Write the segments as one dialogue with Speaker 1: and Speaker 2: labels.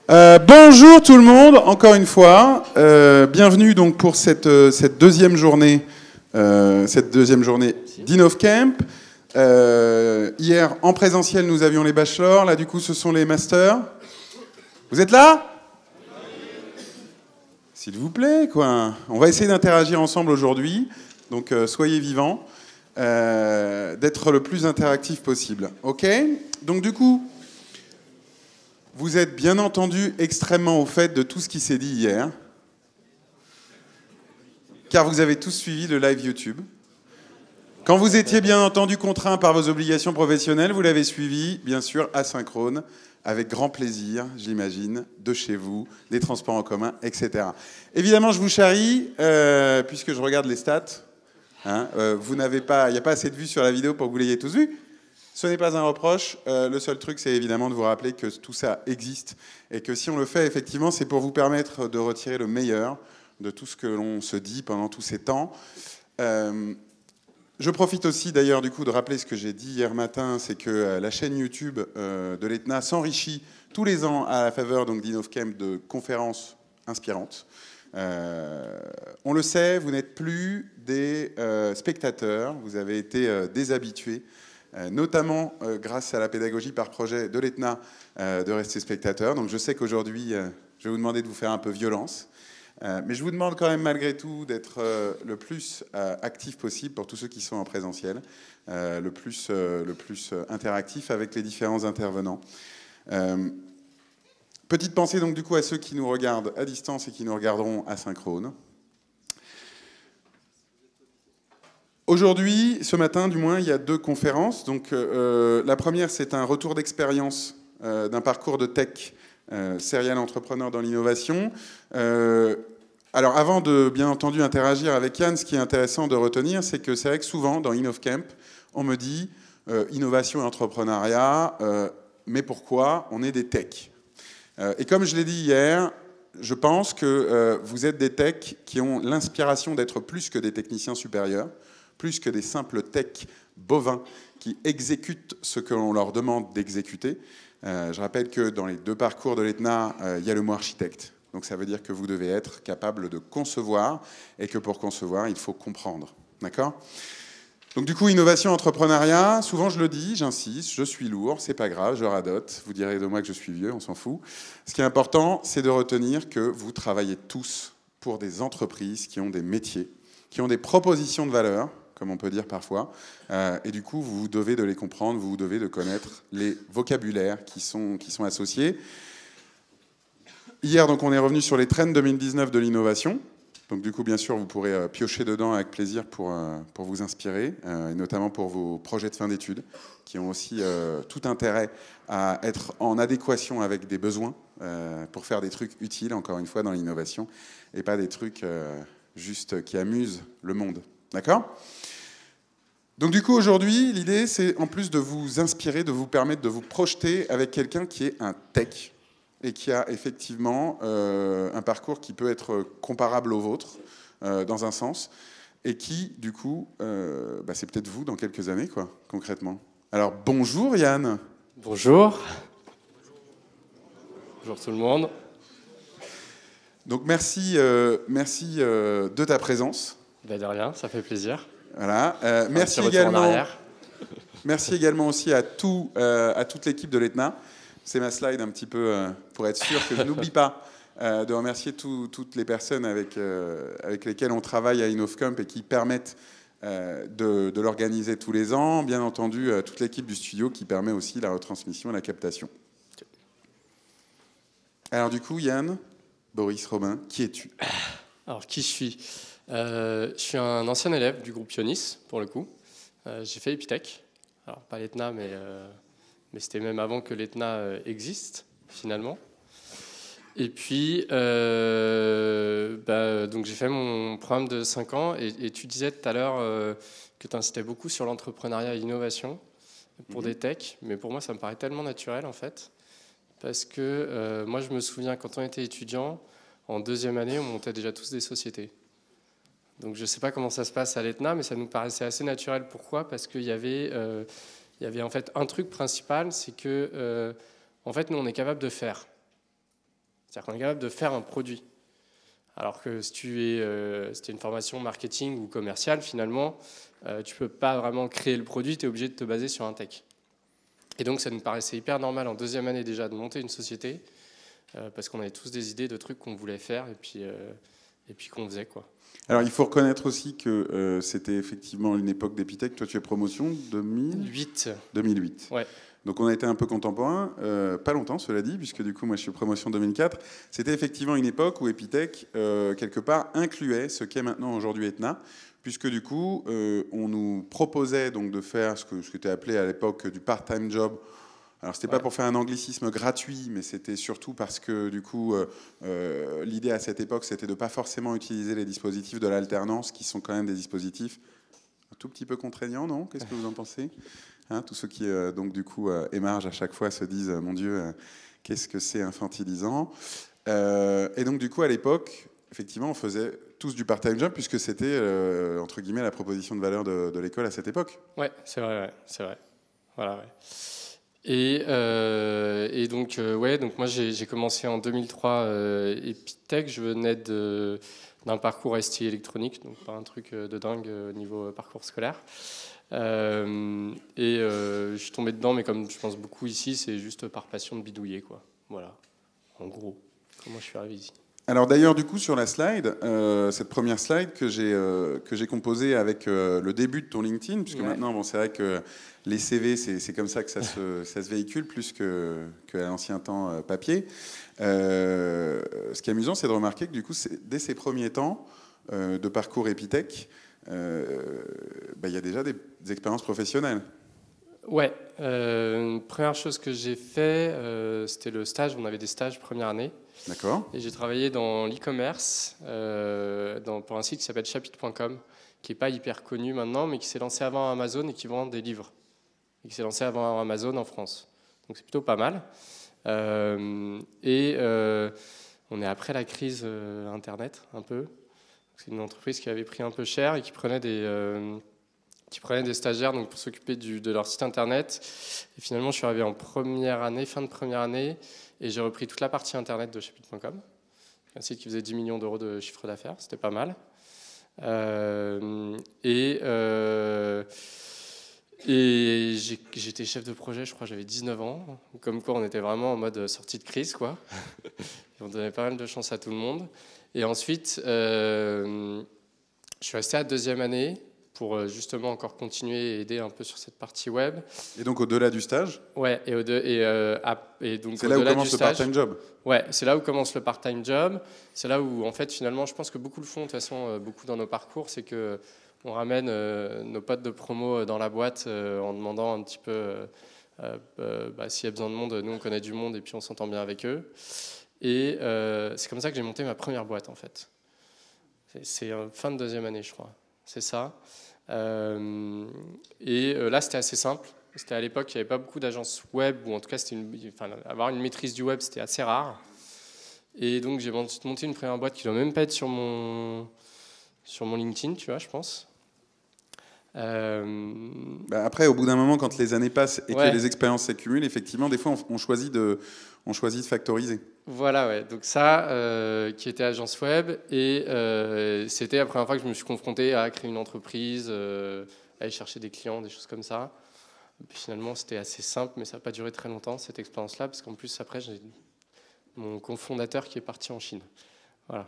Speaker 1: Bonjour tout le monde, encore une fois. Bienvenue donc pour cette deuxième journée d'InnovCamp. Hier, en présentiel, nous avions les bachelors. Là, du coup, ce sont les masters. Vous êtes là ? S'il vous plaît, quoi. On va essayer d'interagir ensemble aujourd'hui. Donc, soyez vivants. D'être le plus interactif possible. OK ? Donc, du coup... Vous êtes bien entendu extrêmement au fait de tout ce qui s'est dit hier, car vous avez tous suivi le live YouTube. Quand vous étiez bien entendu contraint par vos obligations professionnelles, vous l'avez suivi, bien sûr, asynchrone, avec grand plaisir, j'imagine, de chez vous, des transports en commun, etc. Évidemment, je vous charrie, puisque je regarde les stats. Hein, il n'y a pas assez de vues sur la vidéo pour que vous l'ayez tous vu. Ce n'est pas un reproche. Le seul truc, c'est évidemment de vous rappeler que tout ça existe et que si on le fait, effectivement, c'est pour vous permettre de retirer le meilleur de tout ce que l'on se dit pendant tous ces temps. Je profite aussi, d'ailleurs, du coup, de rappeler ce que j'ai dit hier matin, c'est que la chaîne YouTube de l'ETNA s'enrichit tous les ans à la faveur donc d'InnovCamp de conférences inspirantes. On le sait, vous n'êtes plus des spectateurs, vous avez été des habitués. Notamment grâce à la pédagogie par projet de l'ETNA de rester spectateur. Donc je sais qu'aujourd'hui, je vais vous demander de vous faire un peu violence, mais je vous demande quand même malgré tout d'être le plus actif possible pour tous ceux qui sont en présentiel, le plus interactif avec les différents intervenants. Petite pensée donc du coup à ceux qui nous regardent à distance et qui nous regarderont asynchrone. Aujourd'hui, ce matin du moins, il y a deux conférences. Donc, la première, c'est un retour d'expérience d'un parcours de tech serial entrepreneur dans l'innovation. Alors, avant de, bien entendu, interagir avec Yann, ce qui est intéressant de retenir, c'est que c'est vrai que souvent, dans InnovCamp, on me dit innovation et entrepreneuriat, mais pourquoi on est des techs ? Et comme je l'ai dit hier, je pense que vous êtes des techs qui ont l'inspiration d'être plus que des techniciens supérieurs, plus que des simples techs bovins qui exécutent ce que l'on leur demande d'exécuter. Je rappelle que dans les deux parcours de l'ETNA, il y a le mot architecte. Donc ça veut dire que vous devez être capable de concevoir et que pour concevoir, il faut comprendre. D'accord ? Donc du coup, innovation, entrepreneuriat, souvent je le dis, j'insiste, je suis lourd, c'est pas grave, je radote. Vous direz de moi que je suis vieux, on s'en fout. Ce qui est important, c'est de retenir que vous travaillez tous pour des entreprises qui ont des métiers, qui ont des propositions de valeur, comme on peut dire parfois, et du coup, vous devez de les comprendre, vous devez de connaître les vocabulaires qui sont associés. Hier, donc, on est revenu sur les trends 2019 de l'innovation. Donc, du coup, bien sûr, vous pourrez piocher dedans avec plaisir pour vous inspirer, et notamment pour vos projets de fin d'études, qui ont aussi tout intérêt à être en adéquation avec des besoins, pour faire des trucs utiles, encore une fois, dans l'innovation, et pas des trucs juste qui amusent le monde. D'accord ? Donc du coup, aujourd'hui, l'idée, c'est en plus de vous inspirer, de vous permettre de vous projeter avec quelqu'un qui est un tech et qui a effectivement un parcours qui peut être comparable au vôtre, dans un sens, et qui, du coup, c'est peut-être vous dans quelques années, quoi, concrètement. Alors, bonjour Yann.
Speaker 2: Bonjour. Bonjour tout le monde.
Speaker 1: Donc merci de ta présence.
Speaker 2: De rien, ça fait plaisir.
Speaker 1: Voilà. Merci également aussi à toute l'équipe de l'ETNA. C'est ma slide un petit peu pour être sûr que je n'oublie pas de remercier toutes les personnes avec lesquelles on travaille à InnovCamp et qui permettent de l'organiser tous les ans. Bien entendu, toute l'équipe du studio qui permet aussi la retransmission et la captation. Alors du coup, Yann, Boris, Robin, qui es-tu ?
Speaker 2: Alors, qui je suis ? Je suis un ancien élève du groupe Ionis, pour le coup. J'ai fait Epitech. Alors, pas l'ETNA, mais c'était même avant que l'ETNA existe, finalement. Et puis, donc j'ai fait mon programme de 5 ans. Et tu disais tout à l'heure que tu incitais beaucoup sur l'entrepreneuriat et l'innovation pour des techs. Mais pour moi, ça me paraît tellement naturel, en fait. Parce que moi, je me souviens, quand on était étudiant, en deuxième année, on montait déjà tous des sociétés. Donc je ne sais pas comment ça se passe à l'ETNA, mais ça nous paraissait assez naturel. Pourquoi ? Parce qu'il y avait en fait un truc principal, c'est que en fait, nous, on est capable de faire. C'est-à-dire qu'on est capable de faire un produit. Alors que si tu es une formation marketing ou commerciale, finalement, tu ne peux pas vraiment créer le produit, tu es obligé de te baser sur un tech. Et donc, ça nous paraissait hyper normal en deuxième année déjà de monter une société, parce qu'on avait tous des idées de trucs qu'on voulait faire et puis qu'on faisait, quoi.
Speaker 1: Alors, il faut reconnaître aussi que c'était effectivement une époque d'Epitech. Toi, tu es promotion 2008. 2008.
Speaker 2: Ouais.
Speaker 1: Donc, on a été un peu contemporains, pas longtemps, cela dit, puisque du coup, moi, je suis promotion 2004. C'était effectivement une époque où Epitech, quelque part, incluait ce qu'est maintenant aujourd'hui Etna, puisque du coup, on nous proposait donc de faire ce que tu as appelé à l'époque du part-time job. Alors, c'était pas pour faire un anglicisme gratuit, mais c'était surtout parce que, du coup, l'idée à cette époque, c'était de pas forcément utiliser les dispositifs de l'alternance, qui sont quand même des dispositifs un tout petit peu contraignants, non? Qu'est-ce que vous en pensez? Hein, tous ceux qui, donc, du coup, émargent à chaque fois se disent, mon Dieu, qu'est-ce que c'est infantilisant? Et donc, du coup, à l'époque, effectivement, on faisait tous du part-time job, puisque c'était, entre guillemets, la proposition de valeur de l'école à cette époque.
Speaker 2: Ouais, c'est vrai, ouais, c'est vrai. Voilà, ouais. Et donc, donc moi j'ai commencé en 2003 Epitech. Je venais d'un parcours STI électronique, donc pas un truc de dingue au niveau parcours scolaire. Je suis tombé dedans, mais comme je pense beaucoup ici, c'est juste par passion de bidouiller, quoi. Voilà, en gros, comment je suis arrivé ici.
Speaker 1: Alors d'ailleurs, du coup, sur la slide, cette première slide que j'ai composée avec le début de ton LinkedIn, puisque maintenant, bon, c'est vrai que les CV, c'est comme ça que ça se véhicule, plus qu'à l'ancien temps papier. Ce qui est amusant, c'est de remarquer que du coup, dès ces premiers temps de parcours Epitech, il y a déjà des expériences professionnelles.
Speaker 2: Ouais, première chose que j'ai fait, c'était le stage. On avait des stages première année.
Speaker 1: D'accord.
Speaker 2: Et j'ai travaillé dans l'e-commerce pour un site qui s'appelle chapitre.com, qui n'est pas hyper connu maintenant, mais qui s'est lancé avant Amazon et qui vend des livres. Et qui s'est lancé avant Amazon en France. Donc c'est plutôt pas mal. On est après la crise Internet, un peu. C'est une entreprise qui avait pris un peu cher et qui prenait des stagiaires donc, pour s'occuper de leur site Internet. Et finalement, je suis arrivé en première année, fin de première année, et j'ai repris toute la partie Internet de chapitre.com, un site qui faisait 10 millions d'euros de chiffre d'affaires, c'était pas mal. J'étais chef de projet, je crois, j'avais 19 ans. Comme quoi, on était vraiment en mode sortie de crise, quoi. Et on donnait pas mal de chance à tout le monde. Et ensuite, je suis resté à deuxième année pour justement encore continuer et aider un peu sur cette partie web.
Speaker 1: Et donc au-delà du stage?
Speaker 2: Ouais, et donc
Speaker 1: c'est là où commence le part-time job?
Speaker 2: Ouais, c'est là où commence le part-time job. C'est là où, en fait, finalement, je pense que beaucoup le font, de toute façon, beaucoup dans nos parcours, c'est que on ramène nos potes de promo dans la boîte en demandant un petit peu s'il y a besoin de monde. Nous, on connaît du monde et puis on s'entend bien avec eux. Et c'est comme ça que j'ai monté ma première boîte, en fait. C'est fin de deuxième année, je crois. C'est ça. Là, c'était assez simple. C'était à l'époque, il n'y avait pas beaucoup d'agences web, ou en tout cas, avoir une maîtrise du web, c'était assez rare. Et donc, j'ai monté une première boîte qui ne doit même pas être sur mon LinkedIn, tu vois, je pense.
Speaker 1: Après, au bout d'un moment, quand les années passent et que les expériences s'accumulent, effectivement, des fois, on choisit de factoriser.
Speaker 2: Voilà, ouais. Donc ça, qui était agence web, et c'était la première fois que je me suis confronté à créer une entreprise, aller chercher des clients, des choses comme ça. Et puis finalement, c'était assez simple, mais ça n'a pas duré très longtemps, cette expérience-là, parce qu'en plus, après, j'ai mon cofondateur qui est parti en Chine. Voilà.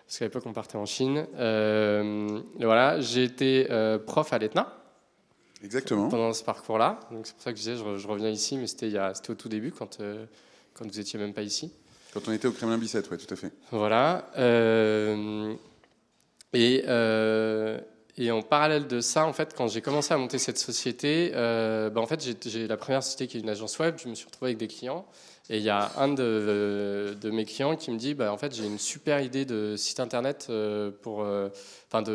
Speaker 2: Parce qu'à l'époque, on partait en Chine. Voilà, j'ai été prof à l'ETNA.
Speaker 1: Exactement.
Speaker 2: Pendant ce parcours-là. Donc c'est pour ça que je disais, je reviens ici, mais c'était au tout début, quand vous n'étiez même pas ici.
Speaker 1: Quand on était au Kremlin-Bicêtre, oui, tout à fait.
Speaker 2: Voilà. Et en parallèle de ça, en fait, quand j'ai commencé à monter cette société, en fait, j'ai la première société qui est une agence web. Je me suis retrouvé avec des clients. Et il y a un de mes clients qui me dit, en fait, j'ai une super idée de site internet de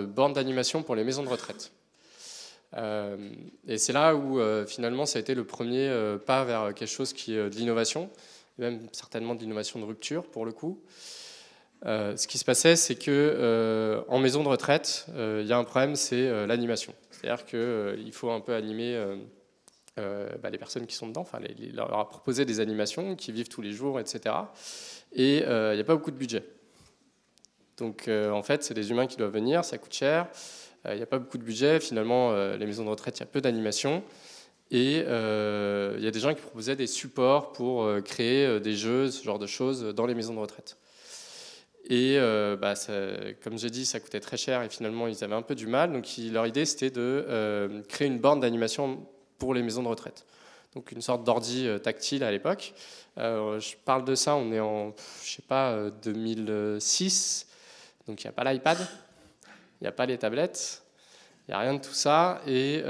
Speaker 2: borne d'animation pour les maisons de retraite. Et c'est là où finalement ça a été le premier pas vers quelque chose qui est de l'innovation, même certainement de l'innovation de rupture pour le coup. Ce qui se passait, c'est que en maison de retraite, il y a un problème, c'est l'animation. C'est-à-dire qu'il faut un peu animer les personnes qui sont dedans, leur proposer des animations qui vivent tous les jours, etc. et il n'y a pas beaucoup de budget. Donc en fait, c'est des humains qui doivent venir, ça coûte cher, il n'y a pas beaucoup de budget, finalement les maisons de retraite, il y a peu d'animation, et il y a des gens qui proposaient des supports pour créer des jeux, ce genre de choses dans les maisons de retraite. Et comme j'ai dit, ça coûtait très cher et finalement ils avaient un peu du mal, donc leur idée c'était de créer une borne d'animation pour les maisons de retraite. Donc une sorte d'ordi tactile à l'époque. Je parle de ça, on est en, je sais pas, 2006. Donc il n'y a pas l'iPad, il n'y a pas les tablettes, il n'y a rien de tout ça. Et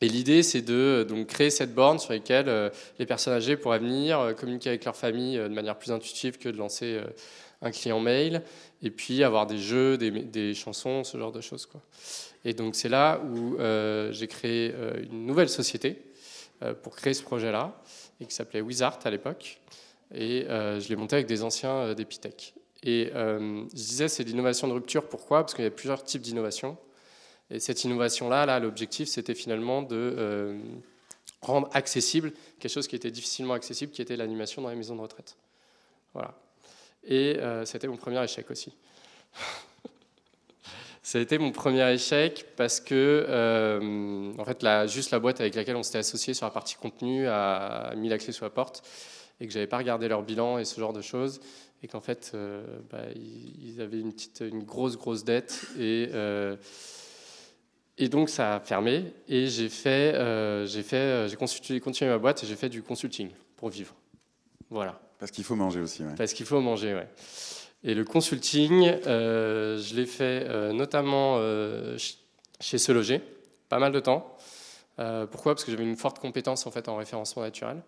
Speaker 2: l'idée, c'est de donc, créer cette borne sur laquelle les personnes âgées pourraient venir communiquer avec leur famille de manière plus intuitive que de lancer un client mail, et puis avoir des jeux, des chansons, ce genre de choses, quoi. Et donc c'est là où j'ai créé une nouvelle société pour créer ce projet-là, et qui s'appelait Wizart à l'époque. Et je l'ai monté avec des anciens d'Epitech. Et je disais, c'est l'innovation de rupture. Pourquoi? Parce qu'il y a plusieurs types d'innovation. Et cette innovation-là, l'objectif, c'était finalement de rendre accessible quelque chose qui était difficilement accessible, qui était l'animation dans les maisons de retraite. Voilà. Et c'était mon premier échec aussi. Ça a été mon premier échec parce que, en fait, juste la boîte avec laquelle on s'était associé sur la partie contenu a mis la clé sous la porte et que j'avais pas regardé leur bilan et ce genre de choses. Et qu'en fait, ils avaient une grosse dette et donc ça a fermé et j'ai continué ma boîte et j'ai fait du consulting pour vivre. Voilà.
Speaker 1: Parce qu'il faut manger aussi. Ouais.
Speaker 2: Parce qu'il faut manger, ouais. Et le consulting, je l'ai fait notamment chez Se Loger, pas mal de temps. Pourquoi? Parce que j'avais une forte compétence en fait en référencement naturel,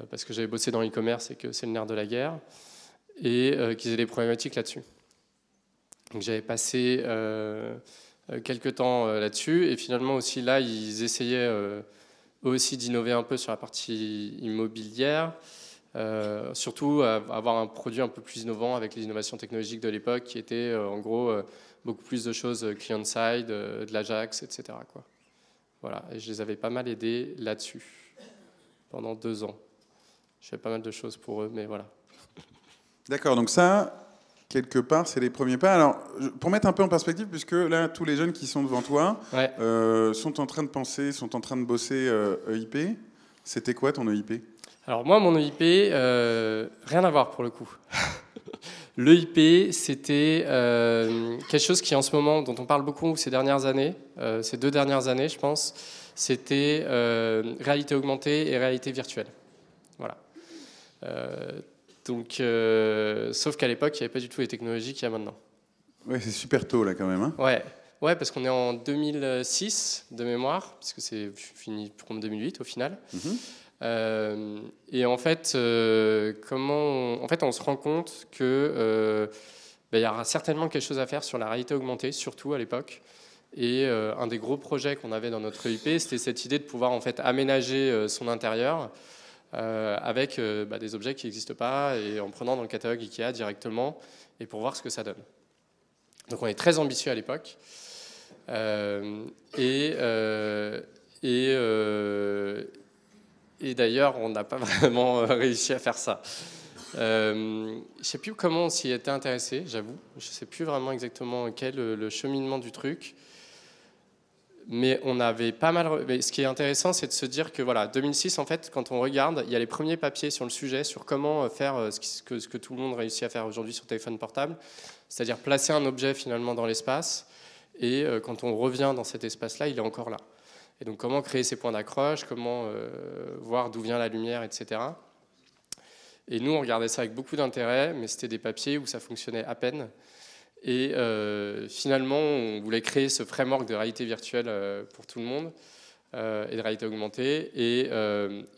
Speaker 2: parce que j'avais bossé dans l'e-commerce et que c'est le nerf de la guerre. Et qu'ils aient des problématiques là-dessus. Donc j'avais passé quelques temps là-dessus, et finalement aussi là, ils essayaient eux aussi d'innover un peu sur la partie immobilière, surtout avoir un produit un peu plus innovant avec les innovations technologiques de l'époque, qui étaient en gros beaucoup plus de choses client-side, de l'Ajax, etc., quoi. Voilà, et je les avais pas mal aidés là-dessus pendant 2 ans. Je fais pas mal de choses pour eux, mais voilà.
Speaker 1: D'accord, donc ça, quelque part, c'est les premiers pas. Alors, pour mettre un peu en perspective, puisque là, tous les jeunes qui sont devant toi
Speaker 2: Ouais.
Speaker 1: sont en train de penser, sont en train de bosser EIP. C'était quoi ton EIP?
Speaker 2: Alors moi, mon EIP, rien à voir pour le coup. L'EIP, c'était quelque chose qui, en ce moment, dont on parle beaucoup ces dernières années, ces 2 dernières années, je pense, c'était réalité augmentée et réalité virtuelle. Voilà. Donc, sauf qu'à l'époque, il n'y avait pas du tout les technologies qu'il y a maintenant.
Speaker 1: Ouais, c'est super tôt là quand même. Hein.
Speaker 2: Ouais, parce qu'on est en 2006 de mémoire, parce que c'est fini pour 2008 au final. Et en fait, on se rend compte que il y aura certainement quelque chose à faire sur la réalité augmentée, surtout à l'époque. Et un des gros projets qu'on avait dans notre EIP, c'était cette idée de pouvoir en fait aménager son intérieur avec des objets qui n'existent pas et en prenant dans le catalogue Ikea directement et pour voir ce que ça donne. Donc on est très ambitieux à l'époque et d'ailleurs on n'a pas vraiment réussi à faire ça. Je ne sais plus comment on s'y était intéressé, j'avoue. Je ne sais plus vraiment exactement quel le cheminement du truc. Mais on avait pas mal. Mais ce qui est intéressant, c'est de se dire que voilà, 2006, en fait, quand on regarde, il y a les premiers papiers sur le sujet, sur comment faire ce que tout le monde réussit à faire aujourd'hui sur téléphone portable, c'est-à-dire placer un objet finalement dans l'espace, et quand on revient dans cet espace-là, il est encore là. Et donc, comment créer ces points d'accroche, comment voir d'où vient la lumière, etc. Et nous, on regardait ça avec beaucoup d'intérêt, mais c'était des papiers où ça fonctionnait à peine. Et finalement, on voulait créer ce framework de réalité virtuelle pour tout le monde et de réalité augmentée. Et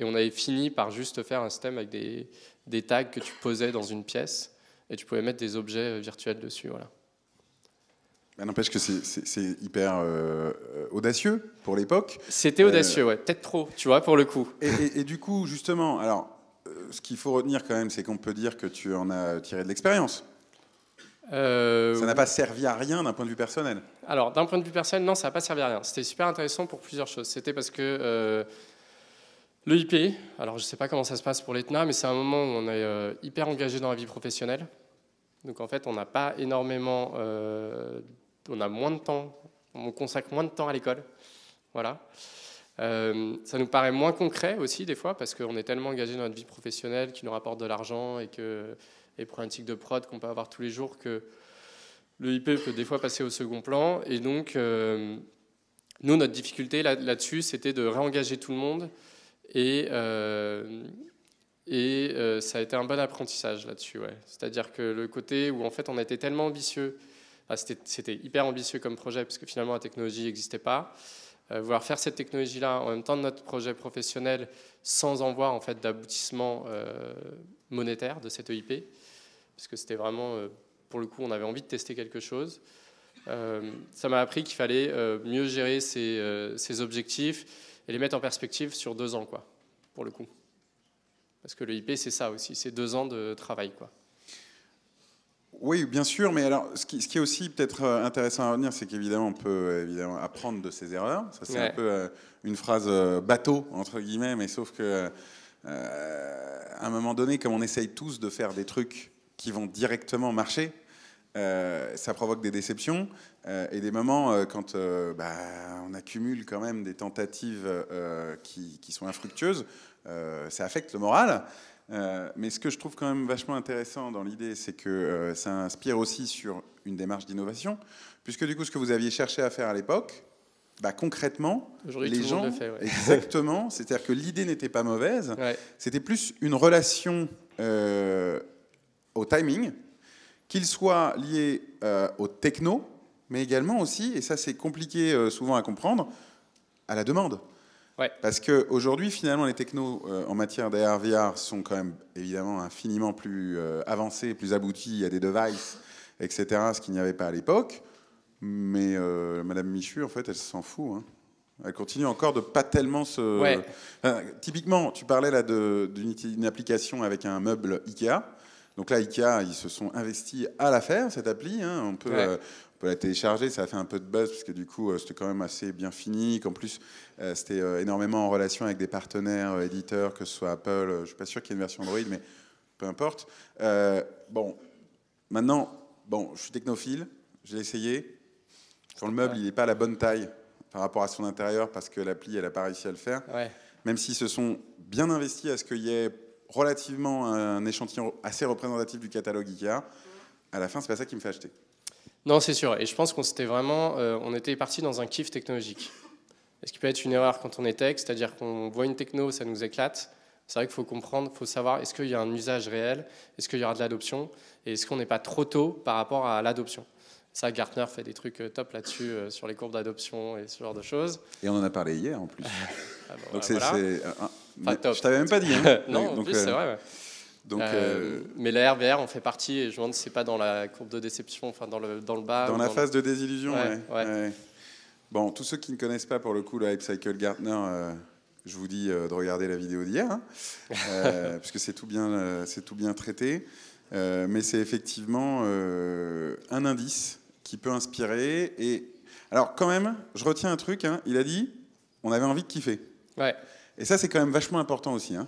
Speaker 2: on avait fini par juste faire un système avec des tags que tu posais dans une pièce et tu pouvais mettre des objets virtuels dessus. Voilà.
Speaker 1: N'empêche que c'est hyper audacieux pour l'époque.
Speaker 2: C'était audacieux, ouais, peut-être trop, tu vois, pour le coup.
Speaker 1: Et du coup, justement, alors, ce qu'il faut retenir quand même, c'est qu'on peut dire que tu en as tiré de l'expérience. Ça n'a pas servi à rien d'un point de vue personnel.
Speaker 2: Alors, d'un point de vue personnel, non, ça n'a pas servi à rien. C'était super intéressant pour plusieurs choses. C'était parce que Le IP, alors je ne sais pas comment ça se passe pour l'ETNA, mais c'est un moment où on est hyper engagé dans la vie professionnelle. Donc en fait, on n'a pas énormément, on a moins de temps, on consacre moins de temps à l'école. Voilà. Ça nous paraît moins concret aussi des fois parce qu'on est tellement engagé dans notre vie professionnelle qui nous rapporte de l'argent et que les problématiques de prod qu'on peut avoir tous les jours que le IP peut des fois passer au second plan. Et donc, nous, notre difficulté là-dessus, c'était de réengager tout le monde. Et ça a été un bon apprentissage là-dessus. Ouais. C'est-à-dire que le côté où en fait on a été tellement ambitieux, c'était hyper ambitieux comme projet parce que finalement la technologie n'existait pas. Vouloir faire cette technologie-là en même temps de notre projet professionnel sans en voir en fait d'aboutissement monétaire de cette EIP, parce que c'était vraiment, pour le coup, on avait envie de tester quelque chose. Ça m'a appris qu'il fallait mieux gérer ses objectifs et les mettre en perspective sur 2 ans, quoi, pour le coup. Parce que le IP, c'est ça aussi, c'est 2 ans de travail, quoi.
Speaker 1: Oui, bien sûr, mais alors, ce qui est aussi peut-être intéressant à retenir, c'est qu'évidemment, on peut évidemment apprendre de ses erreurs. Ça, c'est un peu une phrase bateau, entre guillemets, mais sauf que à un moment donné, comme on essaye tous de faire des trucs qui vont directement marcher, ça provoque des déceptions et des moments quand on accumule quand même des tentatives qui sont infructueuses, ça affecte le moral. Mais ce que je trouve quand même vachement intéressant dans l'idée, c'est que ça inspire aussi sur une démarche d'innovation, puisque du coup, ce que vous aviez cherché à faire à l'époque, concrètement, les gens, le fait, exactement, c'est-à-dire que l'idée n'était pas mauvaise, c'était plus une relation au timing, qu'il soit lié au techno, mais également aussi, et ça c'est compliqué souvent à comprendre, à la demande. Ouais. Parce qu'aujourd'hui, finalement, les technos en matière d'AR, VR sont quand même évidemment infiniment plus avancés, plus aboutis. Il y a des devices, etc., ce qu'il n'y avait pas à l'époque. Mais Madame Michu, en fait, elle s'en fout. Hein. Elle continue encore de pas tellement se... Ouais. Typiquement, tu parlais là d'une application avec un meuble Ikea. Donc là, Ikea, ils se sont investis à la faire, cette appli. Hein. On peut la télécharger, ça a fait un peu de buzz, parce que du coup, c'était quand même assez bien fini. Qu'en plus, c'était énormément en relation avec des partenaires éditeurs, que ce soit Apple. Je ne suis pas sûr qu'il y ait une version Android, mais peu importe. Maintenant, je suis technophile, j'ai essayé. Quand le meuble, il n'est pas à la bonne taille par rapport à son intérieur, parce que l'appli, elle n'a pas réussi à le faire. Ouais. Même s'ils se sont bien investis à ce qu'il y ait relativement un échantillon assez représentatif du catalogue Ikea, à la fin, c'est pas ça qui me fait acheter.
Speaker 2: Non, c'est sûr. Et je pense qu'on s'était vraiment, on était parti dans un kiff technologique. Ce qui peut être une erreur quand on est tech, c'est-à-dire qu'on voit une techno, ça nous éclate. C'est vrai qu'il faut comprendre, il faut savoir, est-ce qu'il y a un usage réel, est-ce qu'il y aura de l'adoption, et est-ce qu'on n'est pas trop tôt par rapport à l'adoption. Ça, Gartner fait des trucs top là-dessus, sur les courbes d'adoption et ce genre de choses.
Speaker 1: Et on en a parlé hier, en plus. Donc
Speaker 2: voilà.
Speaker 1: Top. Je t'avais même pas dit. Hein.
Speaker 2: Non, en plus, c'est vrai. Ouais. Donc, mais la RVR en fait partie, et je me demande si c'est pas dans la courbe de déception, enfin dans le bas.
Speaker 1: Dans la phase de désillusion, ouais. Bon, tous ceux qui ne connaissent pas pour le coup le Hype Cycle Gartner, je vous dis de regarder la vidéo d'hier, hein, puisque c'est tout bien traité. Mais c'est effectivement un indice qui peut inspirer. Et alors quand même, je retiens un truc. Hein, il a dit, on avait envie de kiffer. Ouais. Et ça, c'est quand même vachement important aussi. Hein.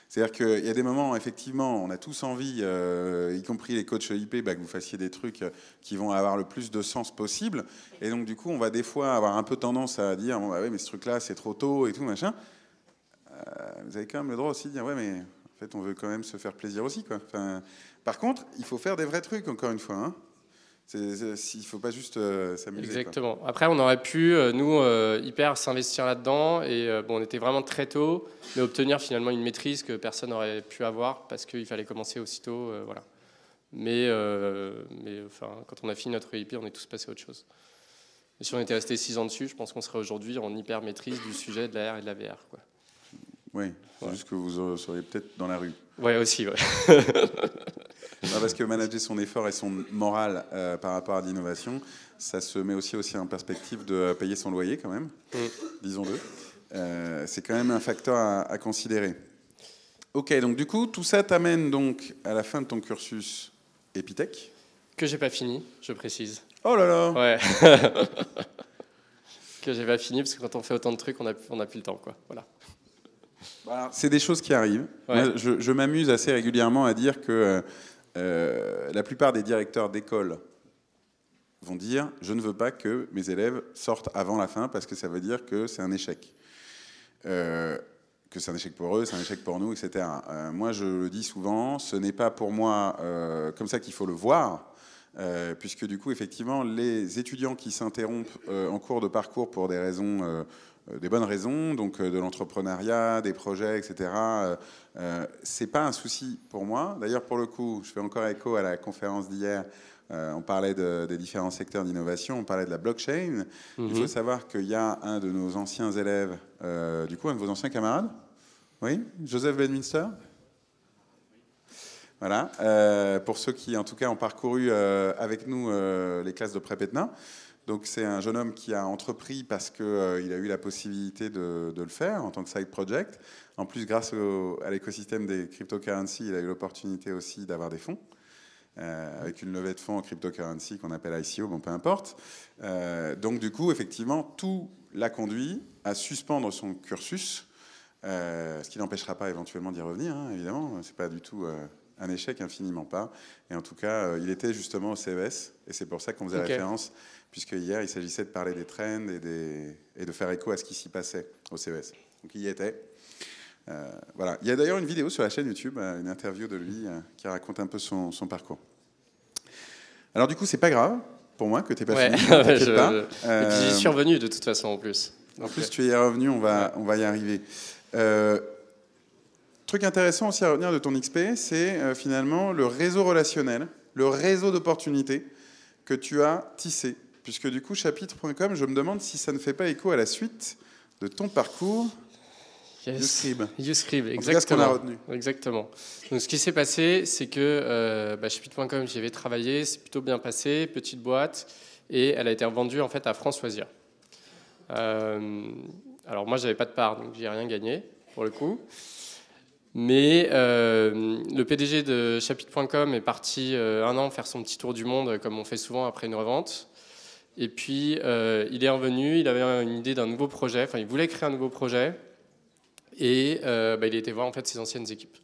Speaker 1: C'est-à-dire qu'il y a des moments, effectivement, on a tous envie, y compris les coachs IP, que vous fassiez des trucs qui vont avoir le plus de sens possible. Et donc, du coup, on va des fois avoir un peu tendance à dire, oui, mais ce truc-là, c'est trop tôt et tout, machin. Vous avez quand même le droit aussi de dire, ouais, mais en fait, on veut quand même se faire plaisir aussi, quoi. Enfin, par contre, il faut faire des vrais trucs, encore une fois. Hein. Il ne faut pas juste s'amuser.
Speaker 2: Exactement. Quoi. Après, on aurait pu, nous, hyper s'investir là-dedans. Et on était vraiment très tôt, mais obtenir finalement une maîtrise que personne n'aurait pu avoir parce qu'il fallait commencer aussitôt. Voilà. Mais quand on a fini notre IP, on est tous passés à autre chose. Et si on était resté 6 ans dessus, je pense qu'on serait aujourd'hui en hyper maîtrise du sujet de la R et de la VR. Quoi.
Speaker 1: Oui, c'est juste que vous seriez peut-être dans la rue.
Speaker 2: Oui, aussi, ouais.
Speaker 1: Parce que manager son effort et son moral par rapport à l'innovation, ça se met aussi en perspective de payer son loyer quand même, disons-le. C'est quand même un facteur à considérer. Ok, donc du coup, tout ça t'amène donc à la fin de ton cursus Epitech.
Speaker 2: Que j'ai pas fini, je précise.
Speaker 1: Oh là là.
Speaker 2: Ouais. Que j'ai pas fini parce que quand on fait autant de trucs, on a plus le temps, quoi. Voilà.
Speaker 1: Voilà, c'est des choses qui arrivent.
Speaker 2: Ouais.
Speaker 1: Moi, je m'amuse assez régulièrement à dire que la plupart des directeurs d'école vont dire « je ne veux pas que mes élèves sortent avant la fin parce que ça veut dire que c'est un échec ». Que c'est un échec pour eux, c'est un échec pour nous, etc. Moi, je le dis souvent, ce n'est pas pour moi comme ça qu'il faut le voir, puisque du coup, effectivement, les étudiants qui s'interrompent en cours de parcours pour des raisons, des bonnes raisons, donc de l'entrepreneuriat, des projets, etc., c'est pas un souci pour moi. D'ailleurs, pour le coup, je fais encore écho à la conférence d'hier. On parlait des différents secteurs d'innovation, on parlait de la blockchain. Il faut savoir qu'il y a un de nos anciens élèves, du coup, un de vos anciens camarades, oui, Joseph Bedminster. Voilà, pour ceux qui, en tout cas, ont parcouru avec nous les classes de Prépetna. Donc, c'est un jeune homme qui a entrepris parce qu'il a eu la possibilité de le faire en tant que side project. En plus, grâce à l'écosystème des cryptocurrencies, il a eu l'opportunité aussi d'avoir des fonds. Avec une levée de fonds en cryptocurrency qu'on appelle ICO, bon peu importe. Donc du coup, effectivement, tout l'a conduit à suspendre son cursus, ce qui n'empêchera pas éventuellement d'y revenir, hein, évidemment. C'est pas du tout un échec, infiniment pas. Et en tout cas, il était justement au CES, et c'est pour ça qu'on faisait référence, puisque hier, il s'agissait de parler des trends et de faire écho à ce qui s'y passait au CES. Donc il y était. Voilà. Il y a d'ailleurs une vidéo sur la chaîne YouTube, une interview de lui qui raconte un peu son parcours. Alors du coup, c'est pas grave pour moi que tu n'aies pas fini.
Speaker 2: Et puis j'y suis revenu de toute façon en plus.
Speaker 1: En plus, tu y es revenu, on va y arriver. Truc intéressant aussi à retenir de ton XP, c'est finalement le réseau relationnel, le réseau d'opportunités que tu as tissé. Puisque du coup, chapitre.com, je me demande si ça ne fait pas écho à la suite de ton parcours.
Speaker 2: Yes. YouScribe, exactement.
Speaker 1: En tout cas, ce qu'on a retenu.
Speaker 2: Exactement. Donc, ce qui s'est passé, c'est que chapitre.com, j'y avais travaillé, c'est plutôt bien passé, petite boîte, et elle a été revendue en fait à France Loisirs. Alors moi, j'avais pas de part, donc j'ai rien gagné pour le coup. Mais le PDG de chapitre.com est parti un an faire son petit tour du monde, comme on fait souvent après une revente. Et puis, il est revenu, il avait une idée d'un nouveau projet, enfin, il voulait créer un nouveau projet. Et il a été voir en fait ses anciennes équipes.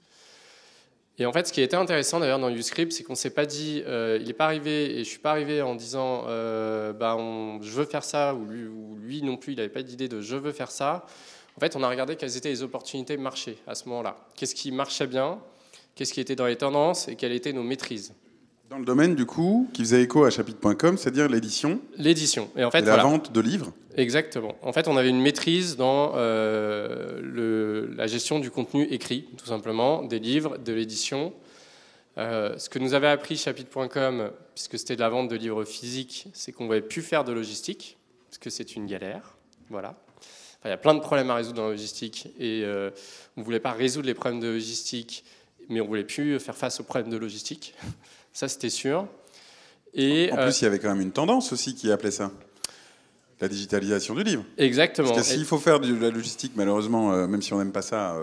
Speaker 2: Et en fait, ce qui était intéressant d'ailleurs dans YouScript, c'est qu'on s'est pas dit, il n'est pas arrivé, et je suis pas arrivé en disant, je veux faire ça, ou lui non plus, il n'avait pas d'idée de je veux faire ça. En fait, on a regardé quelles étaient les opportunités marché à ce moment-là. Qu'est-ce qui marchait bien, qu'est-ce qui était dans les tendances, et quelles étaient nos maîtrises.
Speaker 1: Dans le domaine, du coup, qui faisait écho à chapitre.com, c'est-à-dire l'édition.
Speaker 2: L'édition. Et en fait,
Speaker 1: la vente de livres.
Speaker 2: Exactement. En fait, on avait une maîtrise dans la gestion du contenu écrit, tout simplement, des livres, de l'édition. Ce que nous avait appris chapitre.com, puisque c'était de la vente de livres physiques, c'est qu'on ne pouvait plus faire de logistique, parce que c'est une galère. Voilà. Enfin, il y a plein de problèmes à résoudre dans la logistique, et on ne voulait pas résoudre les problèmes de logistique, mais on ne voulait plus faire face aux problèmes de logistique. Ça, c'était sûr. Et,
Speaker 1: en plus, il y avait quand même une tendance aussi qui appelait ça. La digitalisation du livre.
Speaker 2: Exactement.
Speaker 1: Parce que s'il faut faire de la logistique, malheureusement, même si on n'aime pas ça,